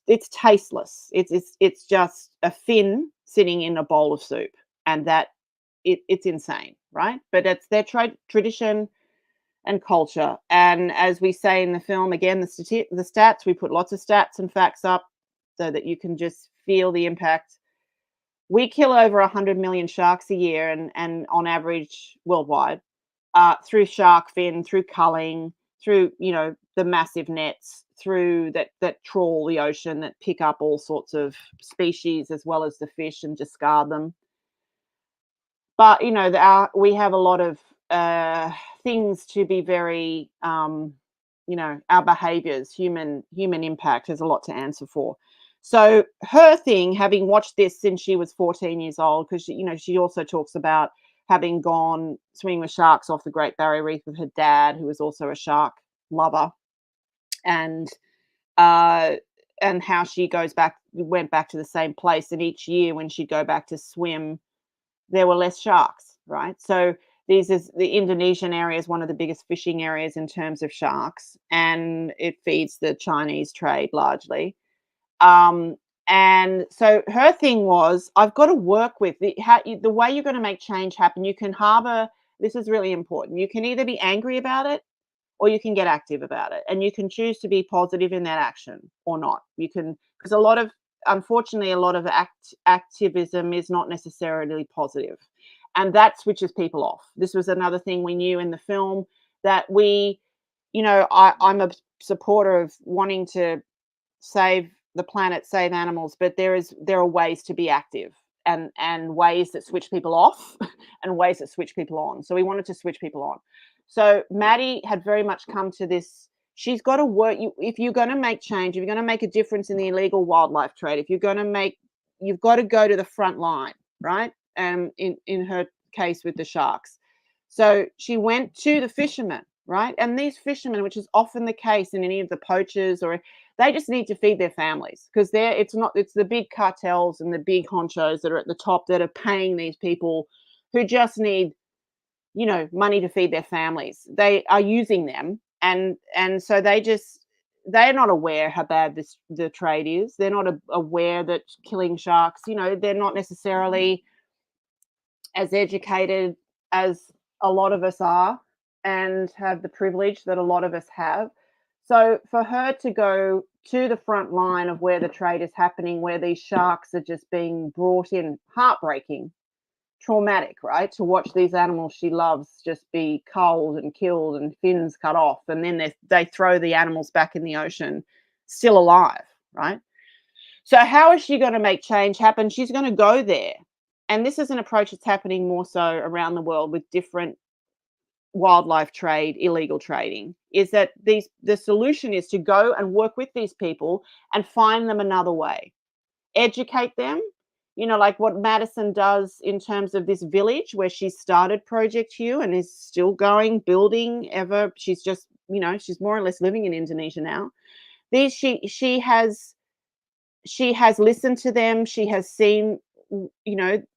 It's tasteless. It's just a fin sitting in a bowl of soup, and that it's insane, right? But it's their tradition and culture. And as we say in the film, again, the stats, we put lots of stats and facts up so that you can just feel the impact. We kill over 100 million sharks a year, and on average worldwide, through shark fin, through culling, through the massive nets, through that trawl the ocean, that pick up all sorts of species as well as the fish and discard them. But we have a lot of things to be very, our behaviors, human impact has a lot to answer for. So her thing, having watched this since she was 14 years old, because she also talks about having gone swimming with sharks off the Great Barrier Reef with her dad, who was also a shark lover, and how she went back to the same place, and each year when she'd go back to swim, there were less sharks, right? So the Indonesian area is one of the biggest fishing areas in terms of sharks, and it feeds the Chinese trade largely. And so her thing was, I've got to work with the way you're going to make change happen. You can harbor, this is really important. You can either be angry about it, or you can get active about it, and you can choose to be positive in that action or not. You can, because unfortunately, a lot of activism is not necessarily positive, and that switches people off. This was another thing we knew in the film, that I'm a supporter of wanting to save the planet, save animals, but there are ways to be active, and ways that switch people off and ways that switch people on. So we wanted to switch people on. So Maddie had very much come to this. She's got to work. If you're going to make change, if you're going to make a difference in the illegal wildlife trade, you've got to go to the front line, right? In her case with the sharks. So she went to the fishermen, right? And these fishermen, which is often the case in any of the poachers, or they just need to feed their families, because it's the big cartels and the big honchos that are at the top that are paying these people who just need, money to feed their families. They are using them, and so they're not aware how bad the trade is. They're not aware that killing sharks, they're not necessarily as educated as a lot of us are, and have the privilege that a lot of us have. So for her to go to the front line of where the trade is happening, where these sharks are just being brought in, heartbreaking, traumatic, right? To watch these animals she loves just be culled and killed and fins cut off, and then they throw the animals back in the ocean still alive, right? So how is she going to make change happen? She's going to go there. And this is an approach that's happening more so around the world with different wildlife trade, illegal trading, is that the solution is to go and work with these people and find them another way, educate them, like what Madison does in terms of this village where she started Project Hue and is still going, building ever. She's just, she's more or less living in Indonesia now. She has listened to them. She has seen,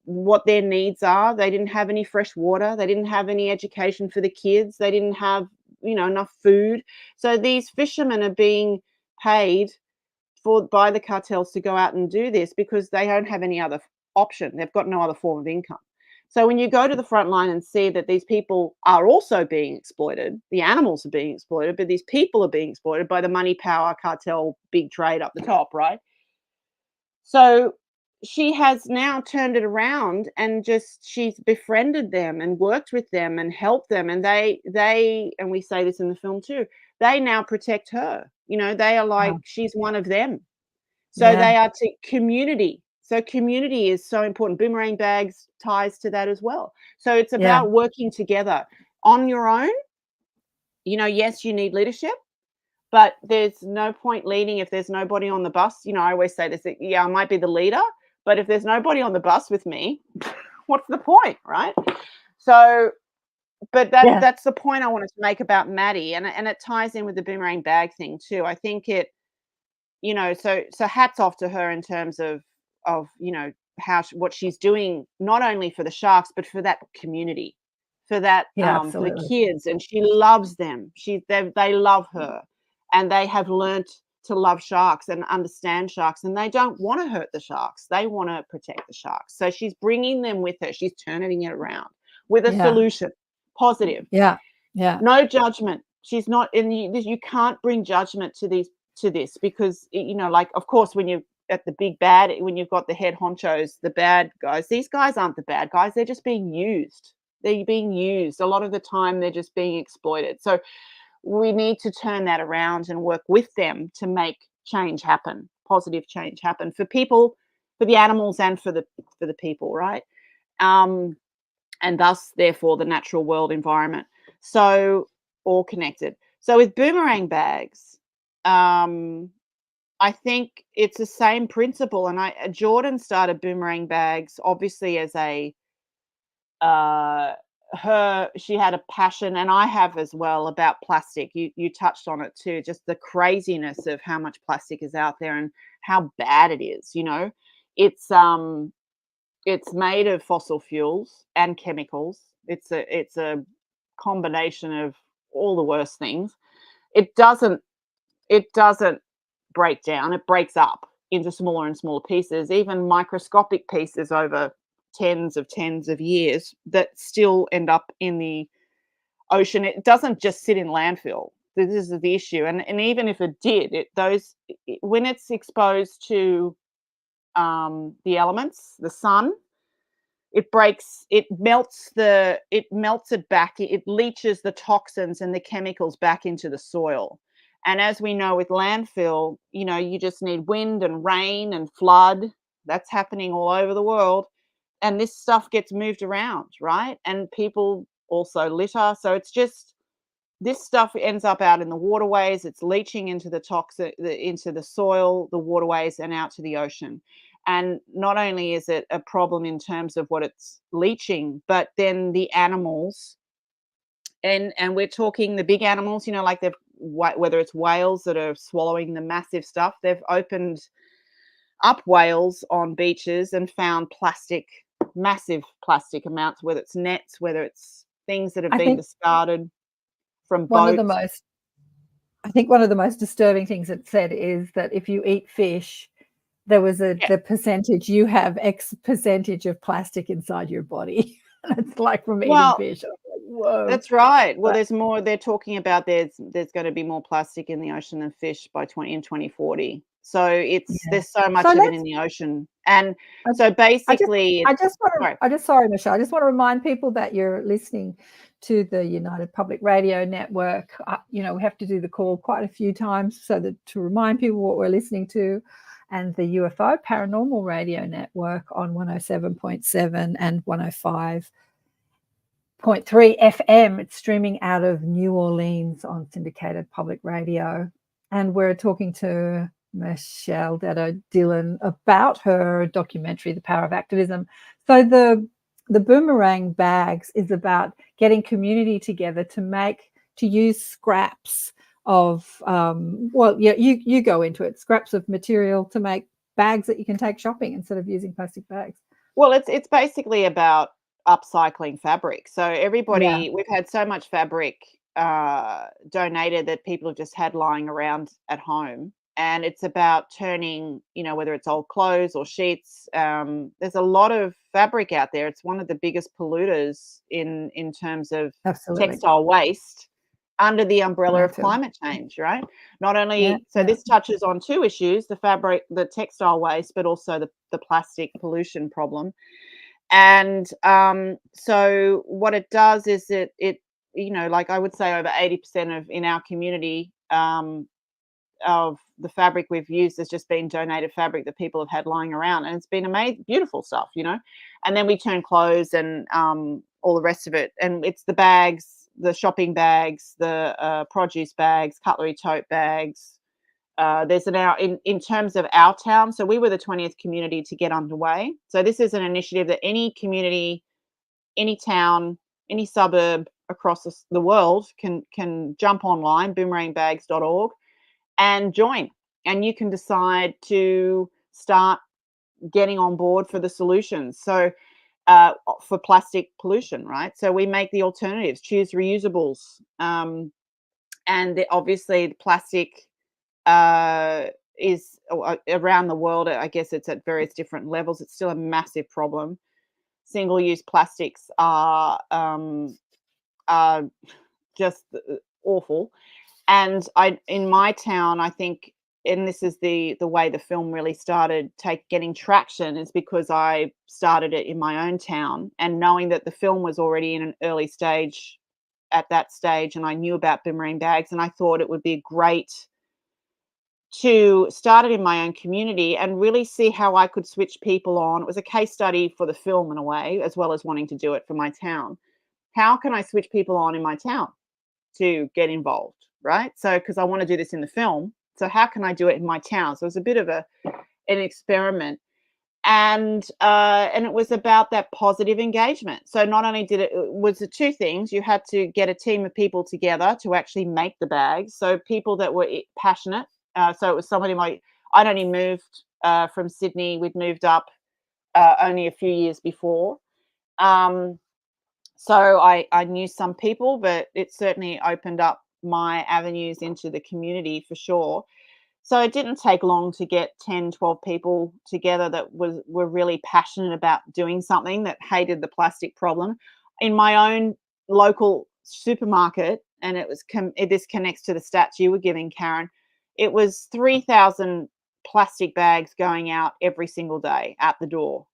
what their needs are. They didn't have any fresh water. They didn't have any education for the kids. They didn't have, enough food. So these fishermen are being paid by the cartels to go out and do this because they don't have any other option. They've got no other form of income. So when you go to the front line and see that these people are also being exploited, the animals are being exploited, but these people are being exploited by the money, power, cartel, big trade up the top, right? So she has now turned it around and she's befriended them and worked with them and helped them. And they, and we say this in the film too, they now protect her. They are like, she's one of them. So they are to community. So community is so important. Boomerang bags ties to that as well. So it's about working together on your own. Yes, you need leadership, but there's no point leading if there's nobody on the bus. I always say this, I might be the leader, but if there's nobody on the bus with me, what's the point, right? So, but that's the point I wanted to make about Maddie, and it ties in with the boomerang bag thing too. I think it, so hats off to her in terms of what she's doing, not only for the sharks, but for that community, for that, for the kids, and she loves them. They love her, and they have learnt to love sharks and understand sharks, and they don't want to hurt the sharks. They want to protect the sharks. So she's bringing them with her. She's turning it around with a solution, positive. No judgment. She's not in you can't bring judgment to this because, of course, when you're at the big bad, when you've got the head honchos, the bad guys, these guys aren't the bad guys. They're just being used. They're being used. A lot of the time, they're just being exploited. So we need to turn that around and work with them to make change happen, positive change happen for people, for the animals, and for the people, right? And thus, therefore, the natural world environment. So all connected. So with boomerang bags, I think it's the same principle. And Jordan started boomerang bags obviously as she had a passion, and I have as well, about plastic. You touched on it too, just the craziness of how much plastic is out there and how bad it is. It's made of fossil fuels and chemicals. It's a combination of all the worst things. It doesn't break down. It breaks up into smaller and smaller pieces, even microscopic pieces over tens of years that still end up in the ocean. It doesn't just sit in landfill. This is the issue. And even if it did, when it's exposed to the elements, the sun, it melts it back. It leaches the toxins and the chemicals back into the soil. And as we know with landfill, you just need wind and rain and flood. That's happening all over the world. And this stuff gets moved around, right? And people also litter. So it's just, this stuff ends up out in the waterways. It's leaching into into the soil, the waterways, and out to the ocean. And not only is it a problem in terms of what it's leaching, but then the animals, and we're talking the big animals, like whether it's whales that are swallowing the massive stuff. They've opened up whales on beaches and found massive plastic amounts, whether it's nets, whether it's things that have been discarded from boats. I think one of the most disturbing things it said is that if you eat fish, there was the percentage, you have X percentage of plastic inside your body. It's like from eating fish. Whoa. That's right. Well, there's more. They're talking about there's going to be more plastic in the ocean than fish by 2040. So there's so much of it in the ocean. And so basically, sorry, Michelle. I just want to remind people that you're listening to the United Public Radio Network. We have to do the call quite a few times to remind people what we're listening to. And the UFO Paranormal Radio Network on 107.7 and 105 FM. It's streaming out of New Orleans on syndicated public radio. And we're talking to Michelle Dado-Millynn about her documentary, The Power of Activism. So the boomerang bags is about getting community together to use scraps of, you go into it, scraps of material to make bags that you can take shopping instead of using plastic bags. Well, it's basically about upcycling fabric. So everybody, we've had so much fabric donated that people have just had lying around at home. And it's about turning, whether it's old clothes or sheets. There's a lot of fabric out there. It's one of the biggest polluters in terms of textile waste under the umbrella of climate change, right? Not only, this touches on two issues, the textile waste, but also the plastic pollution problem. And so what it does is it like I would say over 80% in our community of the fabric we've used has just been donated fabric that people have had lying around, and it's been amazing, beautiful stuff, and then we turn clothes and all the rest of it, and it's the bags, the shopping bags, the produce bags, cutlery tote bags. There's in terms of our town, so we were the 20th community to get underway. So this is an initiative that any community, any town, any suburb across the world can jump online, boomerangbags.org, and join. And you can decide to start getting on board for the solutions. So for plastic pollution, right? So we make the alternatives, choose reusables. And obviously the plastic is around the world, I guess it's at various different levels. It's still a massive problem. Single-use plastics are just awful. And in my town, I think, and this is the way the film really started getting traction, is because I started it in my own town, and knowing that the film was already in an early stage at that stage, and I knew about boomerang bags, and I thought it would be great to start it in my own community and really see how I could switch people on. It was a case study for the film in a way, as well as wanting to do it for my town. How can I switch people on in my town to get involved? Right? So, because I want to do this in the film, so how can I do it in my town? So it was a bit of an experiment, and it was about that positive engagement. So not only was the two things, you had to get a team of people together to actually make the bags. So people that were passionate. So it was somebody I'd only moved from Sydney. We'd moved up only a few years before. So I knew some people, but it certainly opened up my avenues into the community for sure. So it didn't take long to get 10, 12 people together that were really passionate about doing something, that hated the plastic problem. In my own local supermarket, and this connects to the stats you were giving, Karen, it was 3,000 plastic bags going out every single day at the door.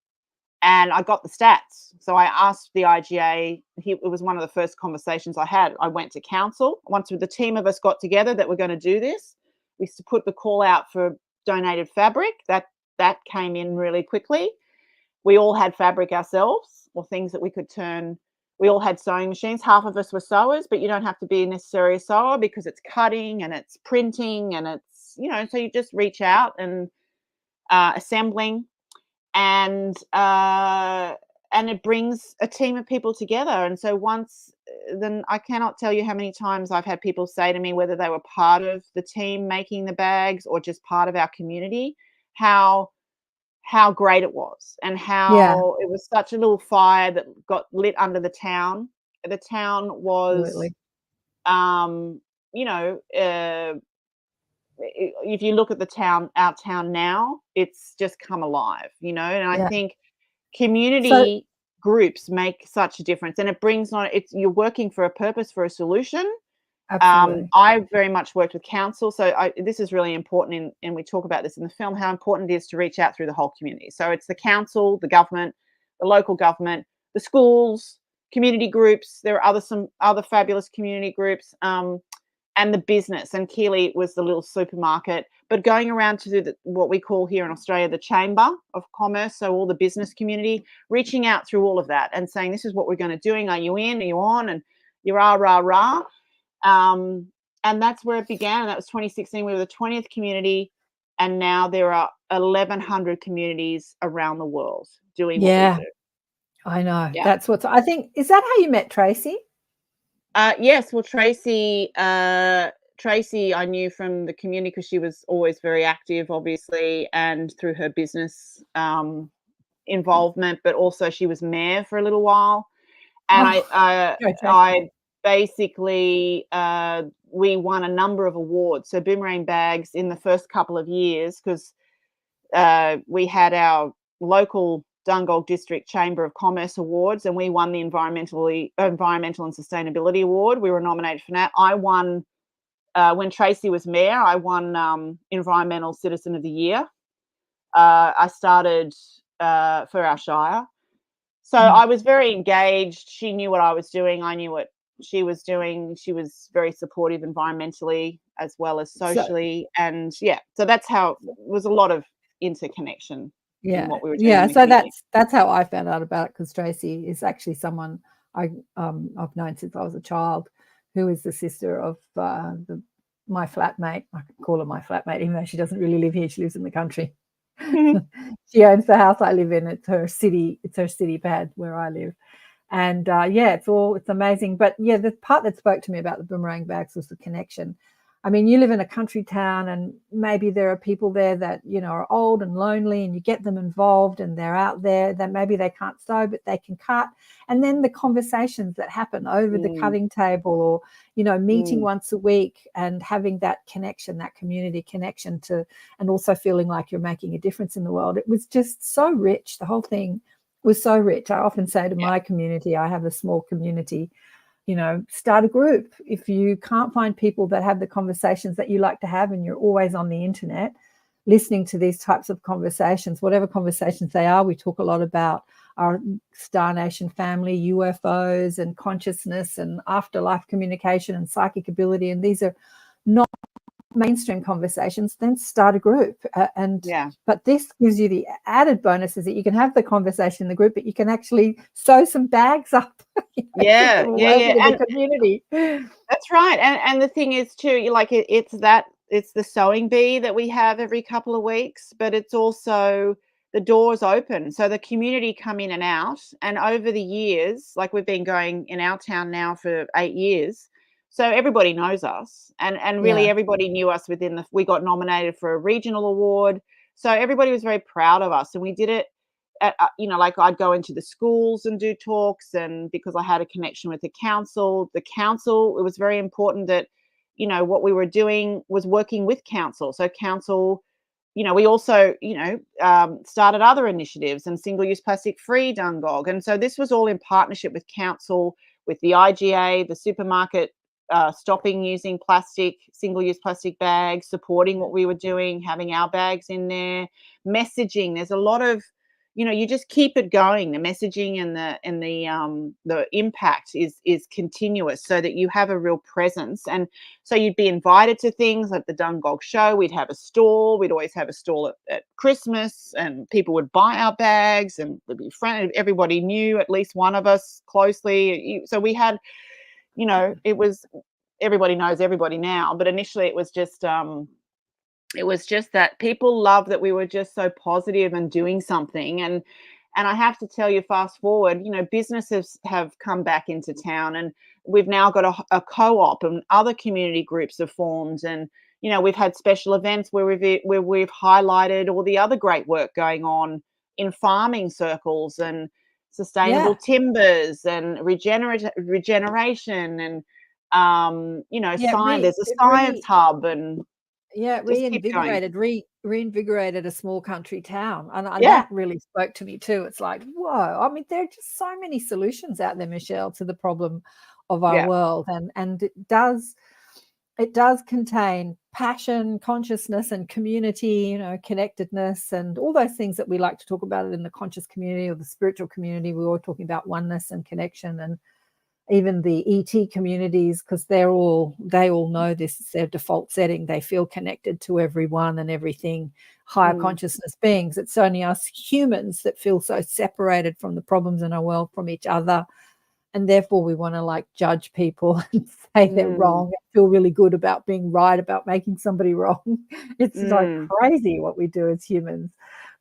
And I got the stats. So I asked the IGA, it was one of the first conversations I had. I went to council. Once the team of us got together that we're going to do this, we put the call out for donated fabric. That came in really quickly. We all had fabric ourselves, or things that we could turn. We all had sewing machines. Half of us were sewers, but you don't have to be necessarily a sewer because it's cutting and it's printing and it's, so you just reach out and assembling. And it brings a team of people together. And so then I cannot tell you how many times I've had people say to me, whether they were part of the team making the bags or just part of our community, how great it was, and how it was such a little fire that got lit under the town. The town was, if you look at our town now, it's just come alive, and I think community groups make such a difference, and it brings you're working for a purpose, for a solution. Absolutely. I very much worked with council, so this is really important, and we talk about this in the film, how important it is to reach out through the whole community. So it's the council, the government, the local government, the schools, community groups. There are some other fabulous community groups. and the business. And Keely was the little supermarket, but going around to what we call here in Australia the Chamber of Commerce, so all the business community, reaching out through all of that and saying, this is what we're going to doing. Are you in? Are you on? And you're rah. And that's where it began. And that was 2016. We were the 20th community, and now there are 1,100 communities around the world doing what we do. I know. Yeah. That's what's, I think, is that how you met Tracy? Yes. Well, Tracy I knew from the community because she was always very active, obviously, and through her business involvement, but also she was mayor for a little while. And I basically, we won a number of awards. So Boomerang Bags in the first couple of years, because we had our local Dungog District Chamber of Commerce Awards, and we won the Environmental and Sustainability Award. We were nominated for that. I won, when Tracy was mayor, I won Environmental Citizen of the Year. I started for our shire. So I was very engaged. She knew what I was doing. I knew what she was doing. She was very supportive environmentally as well as socially. So that's how it was, a lot of interconnection in what we were doing. Yeah, so that's how I found out about it, because Tracy is actually someone I've known since I was a child, who is the sister of my flatmate. I could call her my flatmate, even though she doesn't really live here. She lives in the country. She owns the house I live in. It's her city pad where I live. And it's amazing. But yeah, the part that spoke to me about the Boomerang Bags was the connection. I mean, you live in a country town, and maybe there are people there that, you know, are old and lonely, and you get them involved, and they're out there that maybe they can't sew, but they can cut. And then the conversations that happen over the cutting table, or, you know, meeting once a week and having that connection, that community connection to, and also feeling like you're making a difference in the world. It was just so rich. The whole thing was so rich. I often say to my community, I have a small community, you know, start a group. If you can't find people that have the conversations that you like to have, and you're always on the internet listening to these types of conversations, whatever conversations they are, we talk a lot about our Star Nation family, UFOs and consciousness and afterlife communication and psychic ability. And these are not mainstream conversations. Then start a group. But this gives you the added bonuses that you can have the conversation in the group, but you can actually sew some bags up. In the community. That's right. And the thing is too, it's the sewing bee that we have every couple of weeks, but it's also the doors open, so the community come in and out. And over the years, like, we've been going in our town now for 8 years, so everybody knows us, and really everybody knew us we got nominated for a regional award, so everybody was very proud of us. And we did it at, like, I'd go into the schools and do talks, and because I had a connection with the council, it was very important that, you know, what we were doing was working with council. So council, you know, we also, started other initiatives, and single-use plastic-free Dungog. And so this was all in partnership with council, with the IGA, the supermarket, stopping using single-use plastic bags, supporting what we were doing, having our bags in there, messaging. There's a lot of, you know, you just keep it going. The messaging and the impact is continuous, so that you have a real presence. And so you'd be invited to things like the Dungog show. We'd have a stall. We'd always have a stall at Christmas, and people would buy our bags, and we'd be friendly. Everybody knew at least one of us closely. So we had, you know, it was, everybody knows everybody now, but initially it was just that people loved that we were just so positive and doing something. And I have to tell you, fast forward, you know, businesses have come back into town, and we've now got a co-op, and other community groups have formed. And, you know, we've had special events where we've highlighted all the other great work going on in farming circles, and sustainable timbers, and regeneration, and there's a science hub, and reinvigorated a small country town. And that really spoke to me too. It's like, whoa, I mean, there are just so many solutions out there, Michelle, to the problem of our world. And it does contain passion, consciousness, and community, you know, connectedness, and all those things that we like to talk about in the conscious community or the spiritual community. We're all talking about oneness and connection. And even the ET communities, because they all know this is their default setting. They feel connected to everyone and everything, higher consciousness beings. It's only us humans that feel so separated from the problems in our world from each other. And therefore we want to like judge people and say they're wrong and feel really good about being right, about making somebody wrong. It's like crazy what we do as humans.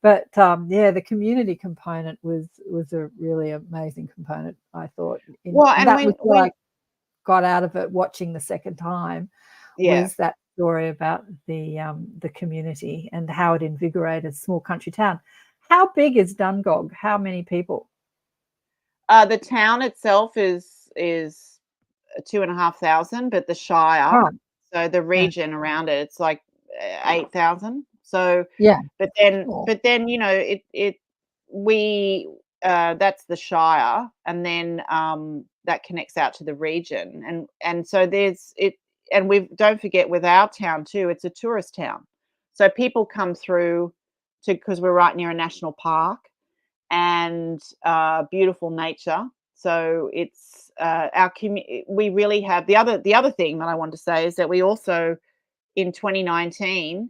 But the community component was a really amazing component, I thought. Was what I got out of it watching the second time, was that story about the community and how it invigorated a small country town. How big is Dungog? How many people? The town itself is 2,500, but the Shire, so the region around it, it's like 8,000. So but then that's the Shire, and then that connects out to the region, and so there's it, and don't forget with our town too, it's a tourist town, so people come through because we're right near a national park and beautiful nature. So it's our community. We really have the other thing that I want to say is that we also in 2019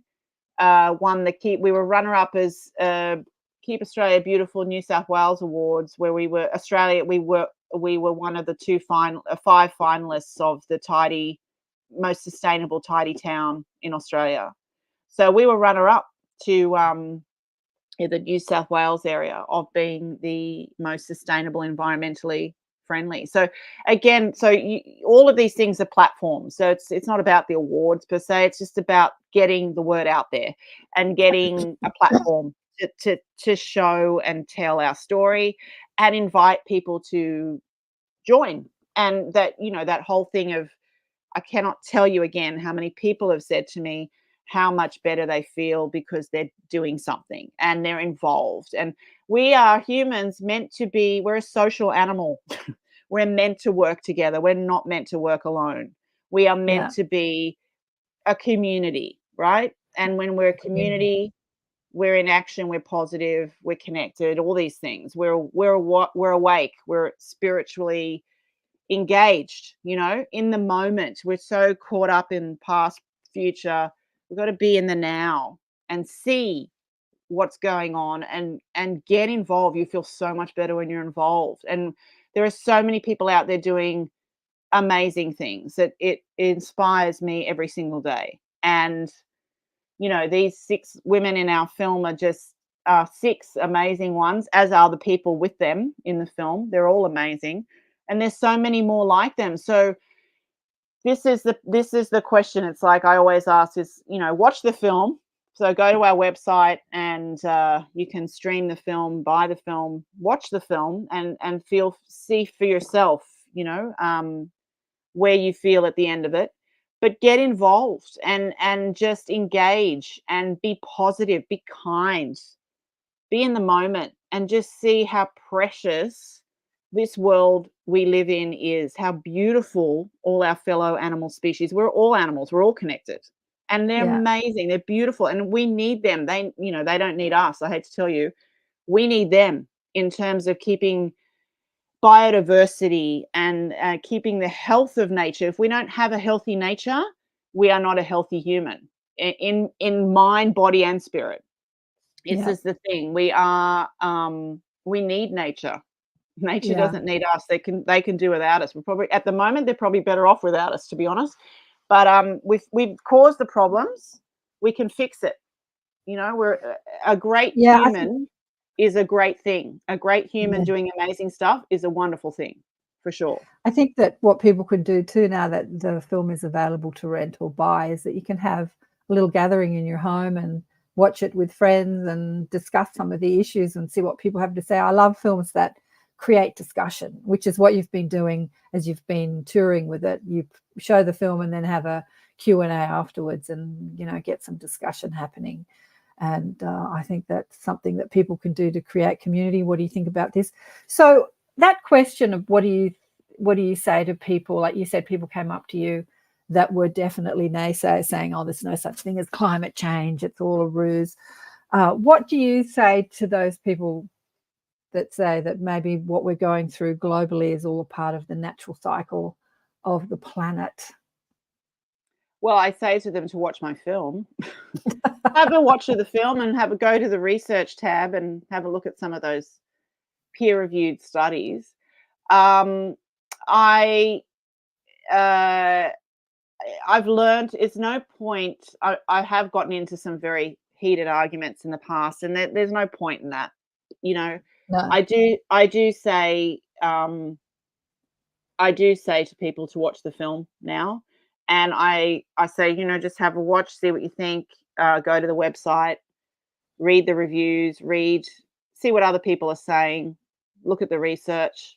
won we were runner up as Keep Australia Beautiful New South Wales Awards, where we were one of the 5 finalists of the most sustainable tidy town in Australia. So we were runner up to the New South Wales area of being the most sustainable, environmentally friendly. So again, all of these things are platforms. So it's not about the awards per se. It's just about getting the word out there and getting a platform to show and tell our story and invite people to join. And that, that whole thing of, I cannot tell you again how many people have said to me how much better they feel because they're doing something and they're involved. And we are humans we're a social animal. We're meant to work together. We're not meant to work alone. We are meant to be a community, right? And when we're a community, we're in action, we're positive, we're connected, all these things. We're awake, we're spiritually engaged, in the moment. We're so caught up in past, future. We've got to be in the now and see what's going on and get involved. You feel so much better when you're involved. And there are so many people out there doing amazing things that it inspires me every single day. And, these 6 women in our film are just 6 amazing ones, as are the people with them in the film. They're all amazing. And there's so many more like them. So this is the question. It's like I always ask is, watch the film. So go to our website and you can stream the film, buy the film, watch the film, and see for yourself, where you feel at the end of it. But get involved and just engage and be positive, be kind, be in the moment, and just see how precious this world we live in is, how beautiful all our fellow animal species. We're all animals. We're all connected. And they're amazing. They're beautiful. And we need them. They don't need us. I hate to tell you. We need them in terms of keeping biodiversity and keeping the health of nature. If we don't have a healthy nature, we are not a healthy human in mind, body, and spirit. This is the thing. We need nature. Nature doesn't need us. They can do without us. We're probably at the moment they're probably better off without us, to be honest. But we've caused the problems. We can fix it. We're a great human is a great thing. A great human doing amazing stuff is a wonderful thing, for sure. I think that what people could do too, now that the film is available to rent or buy, is that you can have a little gathering in your home and watch it with friends and discuss some of the issues and see what people have to say. I love films that create discussion, which is what you've been doing as you've been touring with it. You show the film and then have a Q&A afterwards and, get some discussion happening. And I think that's something that people can do to create community. What do you think about this? So that question of what do you say to people, like you said, people came up to you that were definitely naysayers saying, oh, there's no such thing as climate change, it's all a ruse. What do you say to those people that say that maybe what we're going through globally is all a part of the natural cycle of the planet. Well, I say to them to watch my film. Have a watch of the film and have a go to the research tab and have a look at some of those peer-reviewed studies. I've learned it's no point. I have gotten into some very heated arguments in the past, and there's no point in that. You know, No. I do say to people to watch the film now, and I say, you know, just have a watch, see what you think. Go to the website, read the reviews, see what other people are saying, look at the research,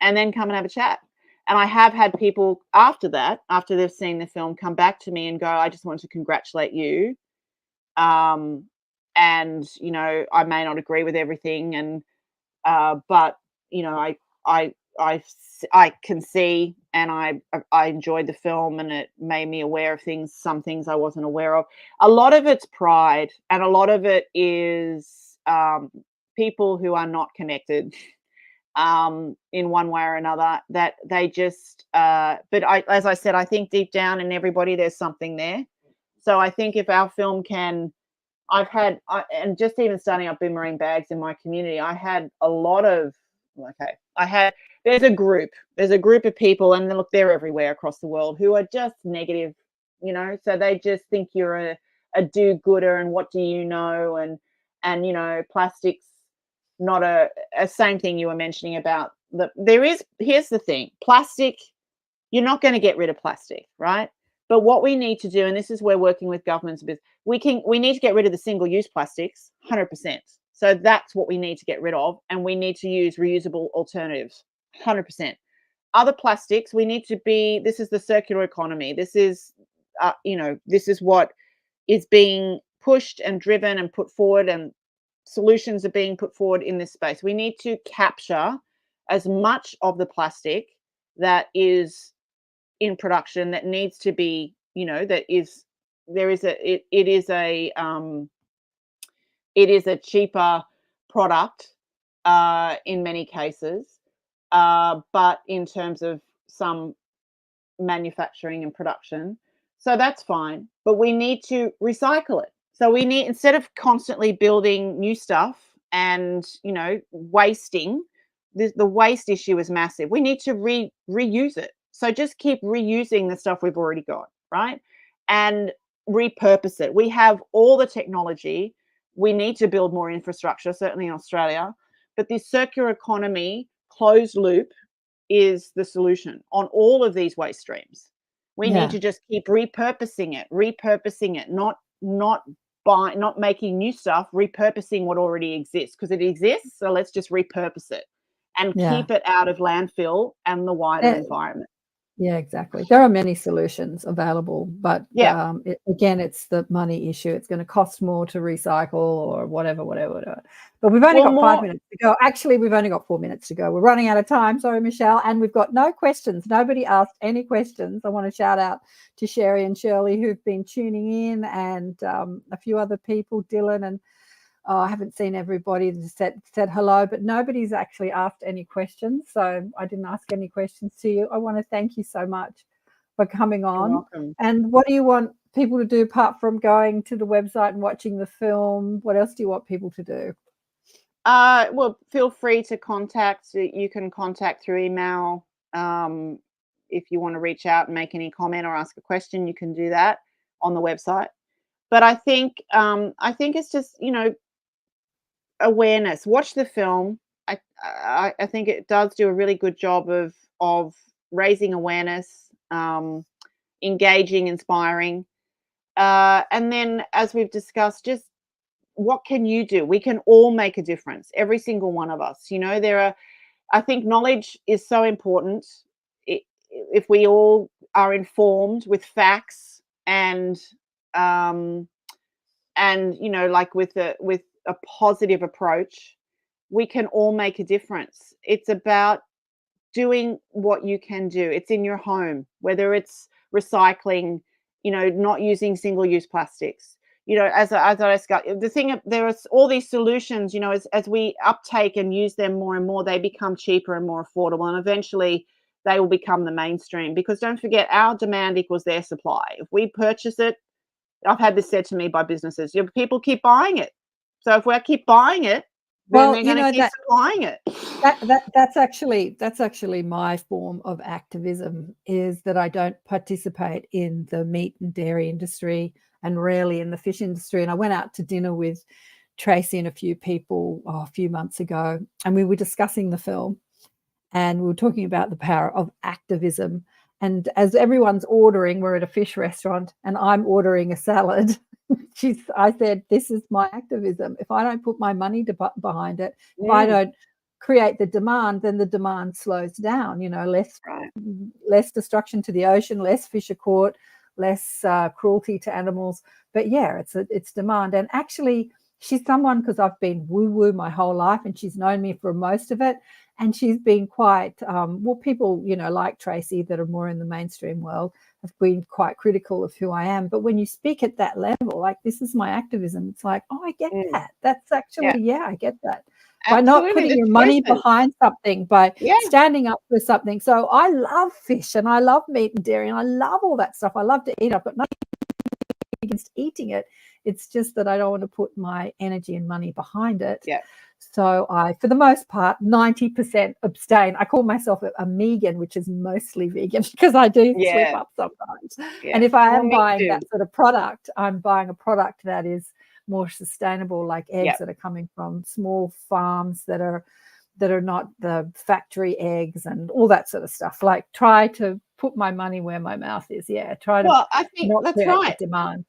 and then come and have a chat. And I have had people after that, after they've seen the film, come back to me and go, I just want to congratulate you. And, you know, I may not agree with everything, and but, you know, I can see, and I enjoyed the film, and it made me aware of some things I wasn't aware of. A lot of it's pride, and a lot of it is people who are not connected in one way or another, that they just but as I said, I think deep down in everybody there's something there. So I think if our film can, and just even starting up boomerang bags in my community, I had a lot of, there's a group of people, and look, they're everywhere across the world, who are just negative, you know, so they just think you're a do-gooder, and what do you know, and you know, plastics not a same thing you were mentioning about here's the thing, plastic, you're not going to get rid of plastic, right? But what we need to do, and this is where working with governments, we need to get rid of the single-use plastics 100%. So that's what we need to get rid of, and we need to use reusable alternatives 100%. Other plastics, we need to this is the circular economy. This is you know, this is what is being pushed and driven and put forward, and solutions are being put forward in this space. We need to capture as much of the plastic that is in production, that needs to be, you know, it is a cheaper product in many cases, but in terms of some manufacturing and production, so that's fine, but we need to recycle it. So we need, instead of constantly building new stuff and, you know, wasting, the waste issue is massive. We need to reuse it. So just keep reusing the stuff we've already got, right? And repurpose it. We have all the technology. We need to build more infrastructure, certainly in Australia. But this circular economy, closed loop, is the solution on all of these waste streams. We need to just keep repurposing it, not making new stuff, repurposing what already exists, because it exists. So let's just repurpose it and keep it out of landfill and the wider environment. Yeah, exactly. There are many solutions available, but again, it's the money issue. It's going to cost more to recycle or whatever. But we've only got 5 minutes to go. Actually, we've only got 4 minutes to go. We're running out of time. Sorry, Michelle. And we've got no questions. Nobody asked any questions. I want to shout out to Sherry and Shirley, who've been tuning in, and a few other people, Dylan, and I haven't seen everybody that said hello, but nobody's actually asked any questions. So I didn't ask any questions to you. I want to thank you so much for coming on. You're welcome. And what do you want people to do apart from going to the website and watching the film? What else do you want people to do? Well, feel free to contact. You can contact through email. If you want to reach out and make any comment or ask a question, you can do that on the website. But I think it's just, you know, awareness. Watch the film. I think it does do a really good job of raising awareness, engaging, inspiring, and then, as we've discussed, just what can you do? We can all make a difference, every single one of us. You know, I think knowledge is so important. If we all are informed with facts and you know, like with a positive approach, we can all make a difference. It's about doing what you can do. It's in your home, whether it's recycling, you know, not using single-use plastics, you know, as I discussed, the thing, there are all these solutions, you know, as we uptake and use them more and more, they become cheaper and more affordable, and eventually they will become the mainstream, because don't forget, our demand equals their supply. If we purchase it, I've had this said to me by businesses, people keep buying it. So if we keep buying it, then they're going to keep supplying it. That's actually my form of activism, is that I don't participate in the meat and dairy industry and rarely in the fish industry. And I went out to dinner with Tracy and a few people a few months ago, and we were discussing the film, and we were talking about the power of activism. And as everyone's ordering, we're at a fish restaurant and I'm ordering a salad. I said, this is my activism. If I don't put my money behind it, if I don't create the demand, then the demand slows down, you know, less destruction to the ocean, less fish are caught, less cruelty to animals. But yeah, it's demand. And actually, she's someone, because I've been woo-woo my whole life and she's known me for most of it. And she's been quite, people, you know, like Tracy that are more in the mainstream world have been quite critical of who I am. But when you speak at that level, like, this is my activism, it's like, oh, I get that. That's actually, I get that. By not putting your money behind something, by standing up for something. So I love fish and I love meat and dairy and I love all that stuff. I love to eat. I've got nothing against eating it. It's just that I don't want to put my energy and money behind it. Yeah. So I, for the most part, 90% abstain. I call myself a megan, which is mostly vegan, because I do slip up sometimes. Yeah. And if I am buying that sort of product, I'm buying a product that is more sustainable, like eggs that are coming from small farms that are not the factory eggs and all that sort of stuff. Like, try to put my money where my mouth is. Yeah, try to I think not that's create right. the demand.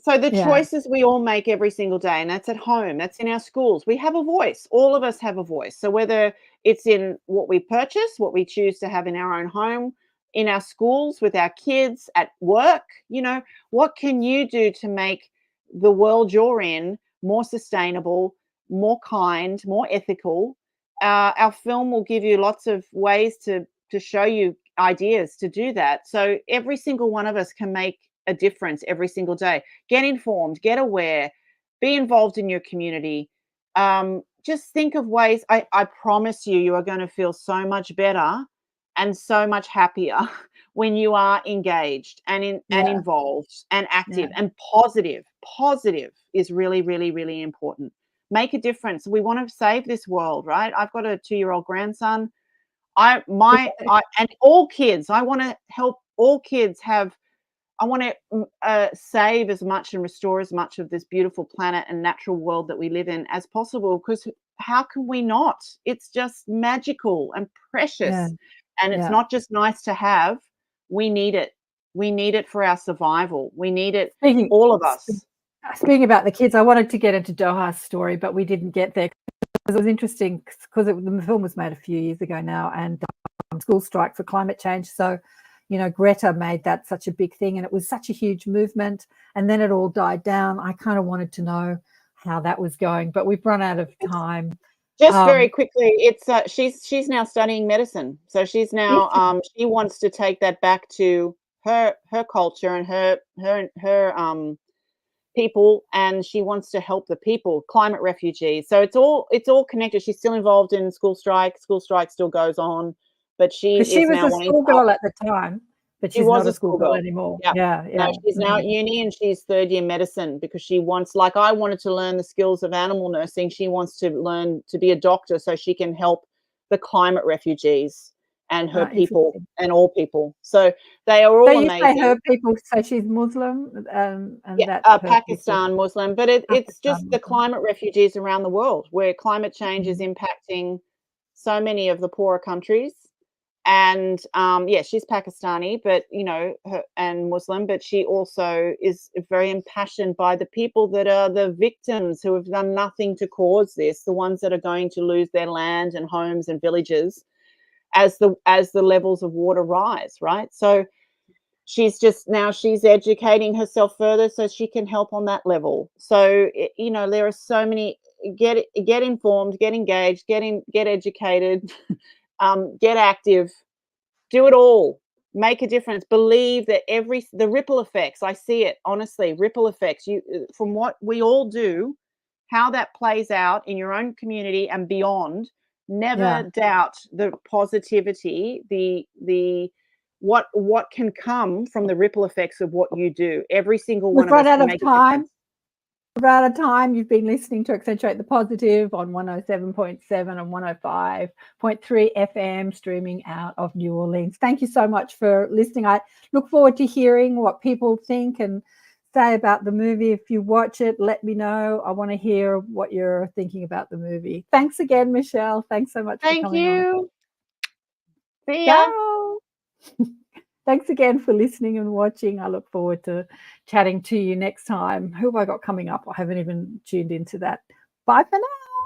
So the choices we all make every single day, and that's at home, that's in our schools, we have a voice. All of us have a voice. So whether it's in what we purchase, what we choose to have in our own home, in our schools, with our kids, at work, you know, what can you do to make the world you're in more sustainable, more kind, more ethical? Our film will give you lots of ways to show you ideas to do that. So every single one of us can make a difference every single day. Get informed, get aware, be involved in your community. Just think of ways. I promise you are going to feel so much better and so much happier when you are engaged and involved and active and positive. Positive is really, really, really important. Make a difference. We want to save this world, right? I've got a 2-year-old grandson. And all kids. I want to help all kids have. I want to save as much and restore as much of this beautiful planet and natural world that we live in as possible, because how can we not? It's just magical and precious. And it's not just nice to have. We need it. We need it for our survival. We need it, all of us. Speaking about the kids, I wanted to get into Doha's story, but we didn't get there because it was interesting, because the film was made a few years ago now, and school strike for climate change. So, you know, Greta made that such a big thing and it was such a huge movement, and then it all died down. I kind of wanted to know how that was going, but we've run out of time. Just very quickly, it's she's now studying medicine. So she's now she wants to take that back to her culture and her people, and she wants to help the people, climate refugees. So it's all connected. She's still involved in school strike. School strike still goes on. But she was a schoolgirl at the time, but she's not a schoolgirl anymore. Yeah. No, she's now at uni and she's third year medicine, because she wants, like I wanted to learn the skills of animal nursing, she wants to learn to be a doctor so she can help the climate refugees and her people and all people. So they are all amazing. Say her people, so she's Muslim, and that's Pakistan Muslim, but it's just the climate refugees around the world, where climate change is impacting so many of the poorer countries. And she's Pakistani, but and Muslim, but she also is very impassioned by the people that are the victims, who have done nothing to cause this, the ones that are going to lose their land and homes and villages as the levels of water rise, right? So she's educating herself further so she can help on that level. So there are so many. Get informed, get engaged, get educated. Get active, do it all. make a difference. Believe that the ripple effects, I see it, honestly, ripple effects, from what we all do, how that plays out in your own community and beyond. Never doubt the positivity, the what can come from the ripple effects of what you do. Every single one We've of us run can out make of a time. difference. We're out of time. You've been listening to Accentuate the Positive on 107.7 and 105.3 FM, streaming out of New Orleans. Thank you so much for listening. I look forward to hearing what people think and say about the movie. If you watch it, let me know. I want to hear what you're thinking about the movie. Thanks again, Michelle. Thanks so much for coming on. See ya. Ciao. Thanks again for listening and watching. I look forward to chatting to you next time. Who have I got coming up? I haven't even tuned into that. Bye for now.